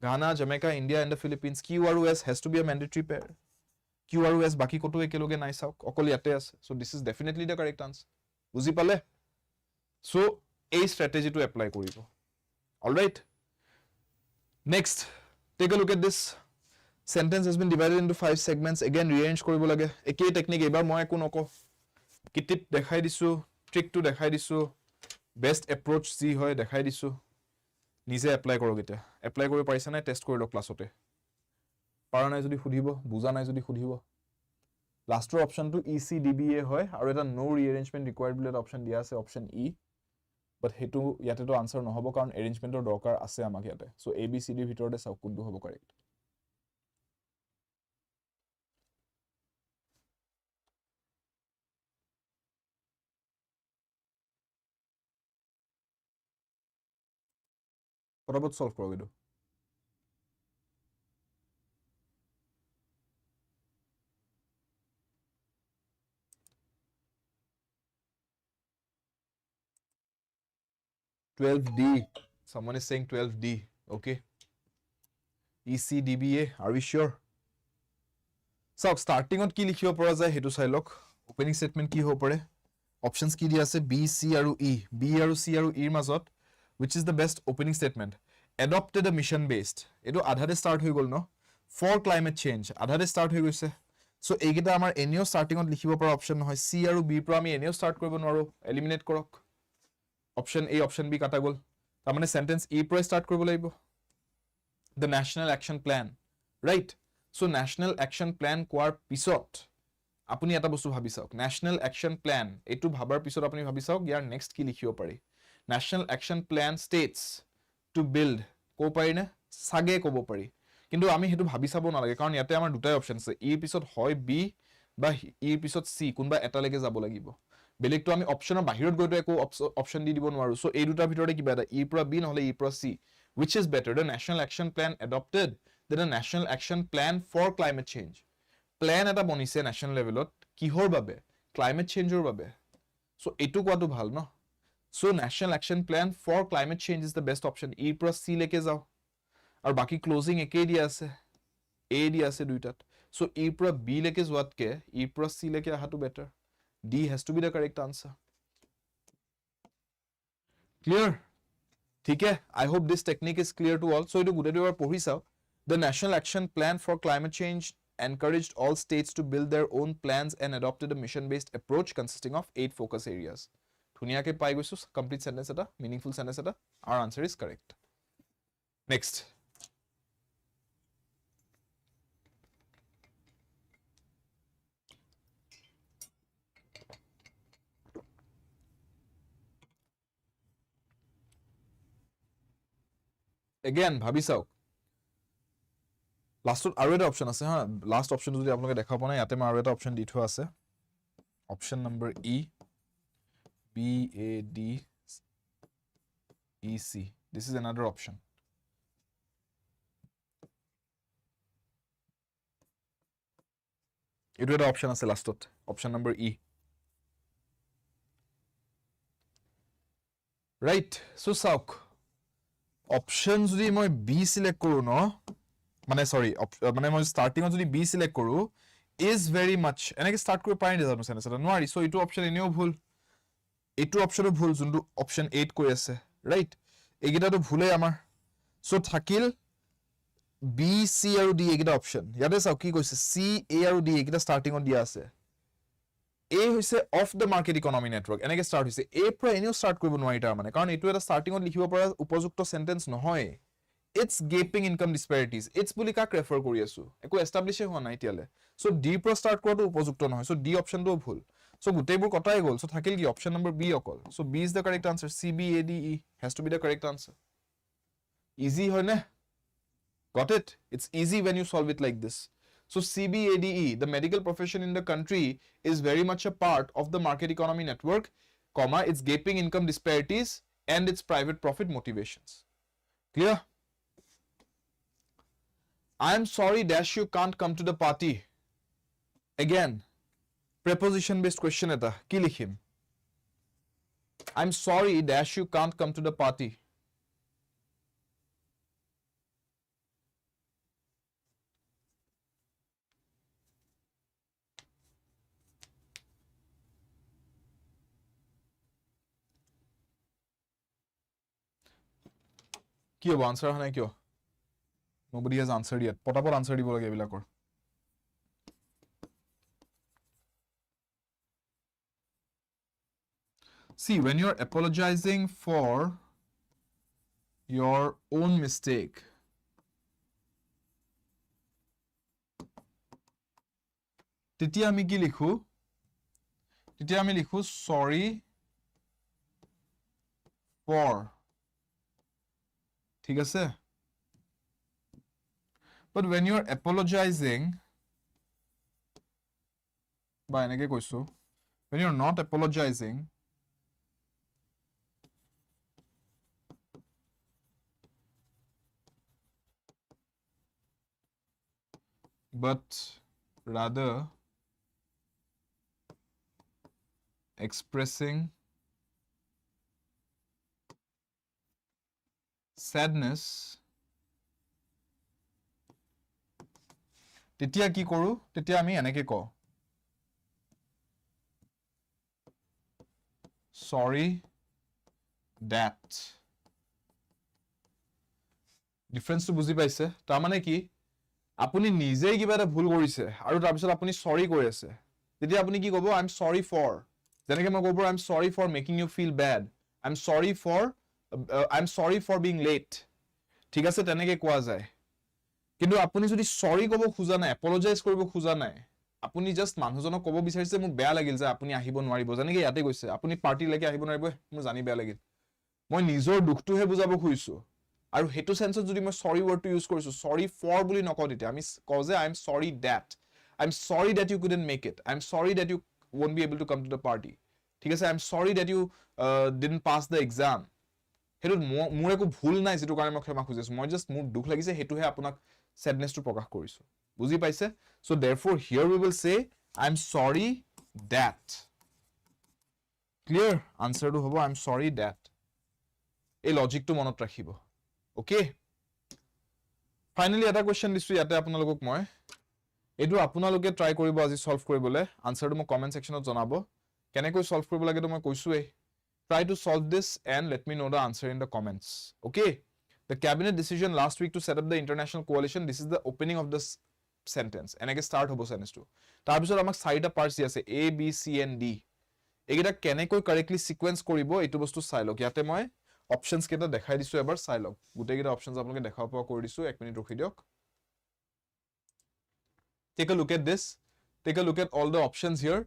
Ghana, Jamaica, India and the Philippines Q আৰু S has to be a mandatory pair Q আৰু S বাকি কতো একেলগে নাই চাওক অকল ইয়াতে আছে so this is definitely the correct answer বুজি পালে so এই স্ট্ৰ্যাটেজিটো এপ্লাই কৰিব all right next take a look at this sentence has been divided into 5 segments again rearrange কৰিব লাগে একেই টেকনিক এবাৰ মই একো নক কিটিপ দেখাই দিছো ট্ৰিকটো দেখাই দিছো বেস্ট এপ্ৰোচ যি হয় দেখাই দিছো নিজে এপ্লাই কৰক এটা এপ্লাই কৰিব পাৰিছা নাই টেস্ট কৰি লওক ক্লাছতে পাৰা নাই যদি সুধিব বুজা নাই যদি সুধিব লাষ্টৰ অপচনটো ECDBA হয় আৰু এটা নো ৰিএৰেঞ্জমেন্ট ৰিকোয়াৰ্ড বুলি এটা অপচন দিয়া আছে অপচন ই বাট হেতু ইয়াতে তো আনসাৰ নহব কাৰণ এৰেঞ্জমেন্টৰ দৰকাৰ আছে আমাক ইয়াতে সো ABCD ভিতৰতে চাওক কোনটো হ'ব কাৰেক্ট পটাপট সলভ কৰক এটো D someone is saying 12D okay ECDBA are we sure so starting on কি লিখিব পৰা যায় হেতু চাই লওক ওপেনিং স্টেটমেন্ট কি হ'ব পাৰে অপশনস কি দিয়া আছে B C আৰু E B আৰু C আৰু E ৰ মাজত which is the best opening statement adopted a mission based eto adhare start hoy gol no for climate change adhare start hoy goise so egeta amar eneo starting on likhibo par option hoy C aru B pro ami eneo start koribo nwaro eliminate korok option A option B kata gol tar mane sentence E pro start koribo laibo the national action plan right so national action plan koar pisot apuni eta bostu bhabi saok national action plan etu bhabar pisot apuni bhabi saok yar next ki likhibo pari national action plan states to build ko pari na sage kobo pari কিন্তু আমি হেতু ভাবি চাব নালাগে কাৰণ ইয়াতে আমাৰ দুটাই অপচন আছে ই পিছত হয় বি বা ই পিছত সি কোনবা এটা লেকে যাব লাগিব বেলেগটো আমি অপচনৰ বাহিৰত গৈতো একো অপচন দি দিব নোৱাৰো সো এই দুটাৰ ভিতৰতে কিবা এটা ই পৰা বি নহলে ই পৰা সি which is better the national action plan adopted than a national action plan for climate change plan এটা বনিছে national levelত কিহৰ বাবে climate changeৰ বাবে সো এটো কোৱাটো ভাল ন so national action plan for climate change is the best option e plus c leke jao aur baki closing ek dia ase a dia ase duitat so e plus b leke jwat ke e plus c leke ahatu better d has to be the correct answer Clear? ठीक है? I hope this technique is clear to all. So इটো गुटे दुबार पढ़ी চাও. The National Action Plan for Climate Change encouraged all states to build their own plans and adopted a mission-based approach consisting of 8 focus areas. ধুনিয়াকে পাই গৈছো complete sentence এটা, meaningful sentence এটা. Our answer is correct. Next. Again, ভাবি চাওক লাষ্টত আৰু এটা option আছে হা লাষ্ট অপচনটো যদি আপোনালোকে দেখা পোৱা নাই ইয়াতে মই আৰু এটা অপচন দি থোৱা আছে option number E B.Ed E.C. This is another option. এইটো এটা অপচন আছে লাষ্টত option number E. Right, so চাওক অপচন যদি মই B সিলেক্ট কৰো ন মানে সৰি মানে মই স্টাৰ্টিং যদি B সিলেক্ট কৰো is very much এনেকে স্টাৰ্ট কৰিব পাৰি নে জানো সেনেসা নোৱাৰি সো এইটো অপচন এনেও ভুল এইটো অপচনো ভুল যোনটো অপচন 8 কৈ আছে ৰাইট এইগিটাটো ভুলে আমাৰ সো থাকিল B C আৰু D এইগিটা অপচন ইয়াতে চাও কি কৈছে C A আৰু D এইগিটা স্টাৰ্টিংত দিয়া আছে A হৈছে of the market economy network এনেকে স্টাৰ্ট হৈছে A পৰা এনেও স্টাৰ্ট কৰিব নোৱাৰি তাৰ মানে কাৰণ এইটো এটা স্টাৰ্টিংত লিখিব পৰা উপযুক্ত সেন্টেন্স নহয় it's gaping income disparities it's বুলি কাক ৰেফাৰ কৰি আছো একো এস্টাবলিশ হোৱা নাইতিয়ালে সো D পৰা স্টাৰ্ট কৰাটো উপযুক্ত নহয় সো D অপচনটো ভুল সো গুটেইবোৰ কটাই গল সো থাকিল কি অপচন নম্বৰ B অকল so B is the correct answer C B A D E has to be the correct answer easy হয় না got it it's easy when you solve it like this. So CBADE, the medical profession in the country, is very much a part of the market economy network, comma, its gaping income disparities and its private profit motivations. Clear? I'm sorry, dash, you can't come to the party. Again, preposition based question eta. Ki likhim? I'm sorry, dash, you can't come to the party. কিয় answer হনে কিয় nobody has answered yet পটাপট answer দিব লাগে এবিলাকৰ see when you're apologizing for your own mistake তেতিয়া আমি কি লিখো তেতিয়া আমি লিখো sorry for ঠিক আছে but when you're apologizing বা এনেকে কৈছো when you're not apologizing but rather expressing sadness তেতিয়া কি কৰো তেতিয়া আমি এনেকে কও sorry that ডিফাৰেন্স তো বুজি পাইছে তাৰ মানে কি আপুনি নিজেই কিবা এটা ভুল কৰিছে আৰু তাৰ পিছত আপুনি সৰি কৈ আছে তেতিয়া আপুনি কি ক'ব I'm sorry for যেনেকৈ মই ক'ব I'm sorry for making you feel bad I'm sorry for being late ঠিক আছে তেনেকৈ কোৱা যায় কিন্তু আপুনি যদি সৰি ক'ব খোজা নাই apologize কৰিব খোজা নাই আপুনি জাস্ট মানুহজনক ক'ব বিচাৰিছে মোৰ বেয়া লাগিল যে আপুনি আহিব নোৱাৰিব যেনেকৈ ইয়াতে গৈছে আপুনি পাৰ্টি লাগি আহিব নোৱাৰিব মোৰ জানি বেয়া লাগিল মই নিজৰ দুখটোহে বুজাব খুজিছো আৰু হেতু সেন্সত যদি মই সৰি ওয়াৰ্ডটো ইউজ কৰিছো সৰি ফৰ বুলি নকও তেতিয়া আমি কও যে I'm sorry that you couldn't make it I'm sorry that you won't be able to come to the party ঠিক আছে I'm sorry that you didn't pass the exam হেতু মোৰ একো ভুল নাই যেটো কাৰণে মই ক্ষমা খুজিছো মই জাস্ট মোৰ দুখ লাগিছে হেতুহে আপোনাক sadness to প্ৰকাশ কৰিছো বুজি পাইছে so therefore here we will say I'm sorry that clear answer to hobo I'm sorry that এই লজিক to মনত ৰাখিব okay finally এটা question দিছো ইয়াতে আপোনালোকক মই এটো আপোনালোকে ট্ৰাই কৰিব আজি সলভ কৰিবলে আনসাৰ to মই কমেন্ট সেকশনত জনাব কেনেকৈ সলভ কৰিব লাগে তো মই কৈছোৱে Try to solve this and let me know the answer in the comments. Okay? The cabinet decision last week to set up the international coalition. This is the opening of this sentence. এনেকে start হ'ব sentence টো. তাৰপিছত আমাক চাৰিটা parts দি আছে A, B, C and D. এইকেইটা কেনেকৈ correctly sequence কৰিব এইটো বস্তু চাই লওক. ইয়াতে মই options কেইটা দেখাই দিছো এবাৰ চাই লওক. গোটেইকেইটা options আপোনালোকে দেখাব পৰা কৰি দিছো. এক মিনিট ৰখি দিয়ক. Take a look at this. Take a look at all the options here.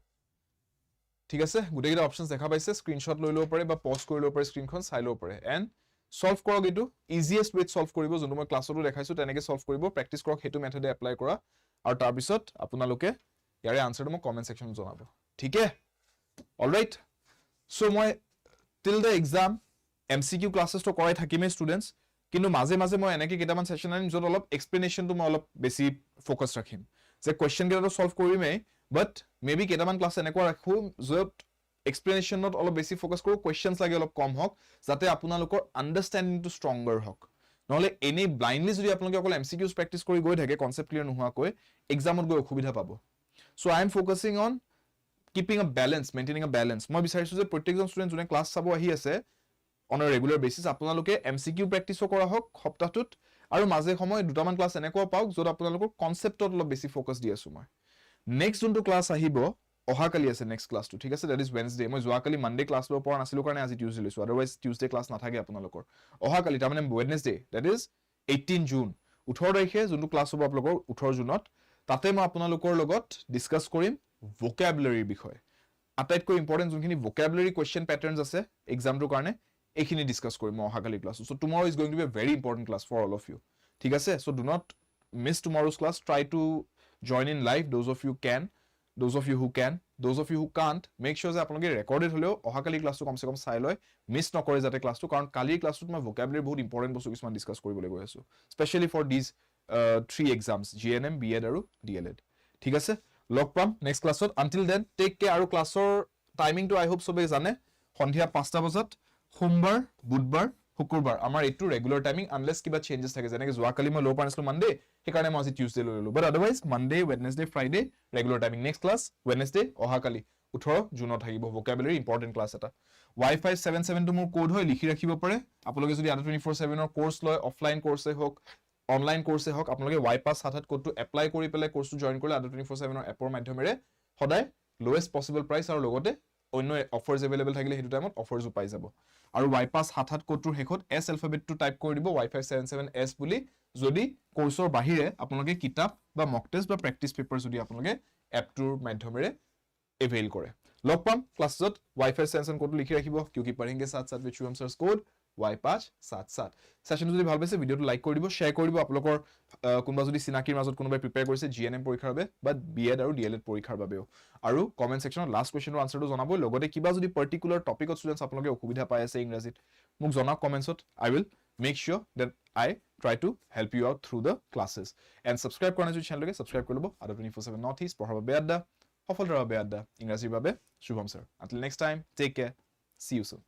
ঠিক আছে গোটেইকেইটা options দেখা পাইছে স্ক্ৰিনশ্বট লৈ ল'ব পাৰে বা পজ কৰি ল'ব পাৰে স্ক্ৰিনখন চাই ল'ব পাৰে এণ্ড সলভ কৰক এইটো ইজিয়েষ্ট ৱেত সলভ কৰিব যোনটো মই ক্লাছতো দেখাইছো তেনেকৈ সলভ কৰিব প্ৰেক্টিছ কৰক সেইটো মেথডে এপ্লাই কৰা আৰু তাৰপিছত আপোনালোকে ইয়াৰে আনসাৰটো মোক কমেন্ট সেকশনত জনাব ঠিক আছে অলৰাইট সো মই টিল দ্য এক্সাম এমসিকিউ ক্লাसेस তো কৰাই থাকিমে ষ্টুডেন্টস কিন্তু মাজে মাজে মই এনেকৈ কেইটামান সেকশন আনিম য'ত অলপ এক্সপ্লেনেশ্যনটো মই অলপ বেছি ফোকাস ৰাখিম যে কোৱেশ্চন কেইটা সলভ কৰিমেই but maybe কেইটামান ক্লাছ এনেকুৱা ৰাখো য'ত এক্সপ্লেনেশ্যনত অলপ বেছি ফোকাস কৰো কোৱেশ্চনছ লাগে অলপ কম হওক যাতে আপোনালোকৰ আন্ডাৰষ্টেণ্ডিংটো ষ্ট্ৰংগাৰ হওক নহলে এনে ব্লাইন্ডলি যদি আপোনালোকে অকল এমসিকিউজ প্ৰেক্টিছ কৰি গৈ থাকে কনসেপ্ট ক্লিয়াৰ নোহোৱাকৈ এক্সামত গৈ অসুবিধা পাব so I am focusing on keeping a balance maintaining a balance মই বিচাৰিছো যে প্ৰত্যেকজন ষ্টুডেন্ট যোনে ক্লাছ চাব আহি আছে on a regular basis আপোনালোকে এমসিকিউ প্ৰেক্টিছ কৰা হওক সপ্তাহটোত আৰু মাজে সময় দুটামান ক্লাছ এনেকুৱা পাওক য'ত আপোনালোকৰ কনসেপ্টত অলপ বেছি ফোকাস দি আছো মই নেক্সট যোনটো ক্লাছ আহিব অহাকালি আছে নেক্সট ক্লাছটো ঠিক আছে দ্যাট ইজ ওয়েডনেসডে মই যোৱাকালি মানডে ক্লাছ ল'ব পৰা নাছিলো কাৰণে আজি টিউজডে লৈছো আদাৰৱাইজ টিউজডে ক্লাছ নাথাকে আপোনালোকৰ অহাকালি তাৰমানে ওয়েডনেসডে দ্যাট ইজ 18 জুন 18 তাৰিখে যোনটো ক্লাছ হ'ব আপোনালোকৰ 18 জুনত তাতে মই আপোনালোকৰ লগত ডিসকাস কৰিম ভোকাবুলাৰীৰ বিষয়ে আটাইতকৈ ইম্পৰ্টেন্ট যোনখিনি ভোকাবুলাৰী কোৱেশ্চন প্যাটাৰ্নছ আছে এক্সামটোৰ কাৰণে এইখিনি ডিসকাস কৰিম অহাকালি class so tomorrow is going to be a very important class for all of you ঠিক আছে so do not miss tomorrow's class try to join in live those of you who can those of you who can't make sure যে আপোনালোকে recorded হলেও অহাকালি ক্লাছটো কমসে কম চাই লয় মিছ নকৰে যাতে ক্লাছটো কাৰণ কালিৰ ক্লাছটোত মই ভোকাবুলাৰী বহুত ইম্পৰ্টেন্ট বস্তু কিছুমান ডিসকাস কৰিবলৈ গৈ আছো specially for this 3 exams GNM B.Ed আৰু D.ELEd ঠিক আছে লগ পাম নেক্সট ক্লাছত আনটিল দেন টেক কেয়াৰ আৰু ক্লাছৰ টাইমিংটো আই হোপ সবে জানে সন্ধিয়া 5টা বজাত সোমবাৰ বুধবাৰ শুক্ৰবাৰ আমাৰ এইটো ৰেগুলাৰ টাইমিং আনলেস কিবা চেঞ্জেস থাকে যেনেকৈ যোৱাকালি মই লো পানিছিলো মানডে সেইকাৰণে মই আজি টিউজডে লৈ ললো but otherwise Monday Wednesday Friday regular timing next class Wednesday অহাকালি 18 জুনত থাকিব ভোকাবুলাৰী ইম্পৰ্টেন্ট ক্লাছ এটা Y577 টো মোৰ কোড হয় লিখি ৰাখিব পাৰে আপোনালোকে যদি আদা 24/7 ৰ কোৰ্স লয় অফলাইন কোৰ্সে হওক অনলাইন কোৰ্সে হওক আপোনালোকে Y577 কোডটো এপ্লাই কৰি পেলাই কোৰ্সটো জয়েন কৰিলে আদা 24/7 ৰ এপৰ মাধ্যমেৰে সদায় লোৱেষ্ট পসিবল প্ৰাইস আৰু লগতে অন্য অফাৰস अवेलेबल থাকিলে হেতু টাইমত অফাৰসও পাই যাব আৰু Y577 কোডটোৰ হেকত S এলফাবেটটো টাইপ কৰি দিব Y577S বুলি যদি কোৰ্সৰ বাহিৰে আপোনালোকে কিতাপ বা মক টেষ্ট বা প্ৰেক্টিস পেপাৰ যদি আপোনালোকে এপটোৰ মাধ্যমেৰে এভেইল কৰে লগ পাম ক্লাছত Y577 কোডটো লিখি ৰাখিব क्योंकि पढ़ेंगे साथ साथ विच आंसर्स कोड Y577 সেশন যদি ভাল পাইছে ভিডিওটো লাইক কৰি দিব শেয়াৰ কৰি দিব আপোনালোকৰ কোনবা যদি চিনাকিৰ মাজত কোনোবাই প্ৰিপেয়াৰ কৰিছে GNM পৰীক্ষাৰ বাবে বা B.Ed আৰু D.ELEd পৰীক্ষাৰ বাবেও আৰু কমেন্ট সেকশনত লাষ্ট কোৱেশ্চনৰ আনসাৰটো জনাব লগতে কিবা যদি পাৰ্টিকুলাৰ টপিকত ষ্টুডেন্টস আপোনালোকে অসুবিধা পাই আছে ইংৰাজীত মোক জনাওক কমেন্টছত I will make sure that I try to help you out through the classes and subscribe কৰা নাই যদি চেনেলকে সাবস্ক্ৰাইব কৰি লব আদা 24/7 নৰ্থ ইষ্ট পঢ়াব বেয়াদা সফলতাৰ বাবে আদা ইংৰাজীৰ বাবে Shubham sir until next time take care see you soon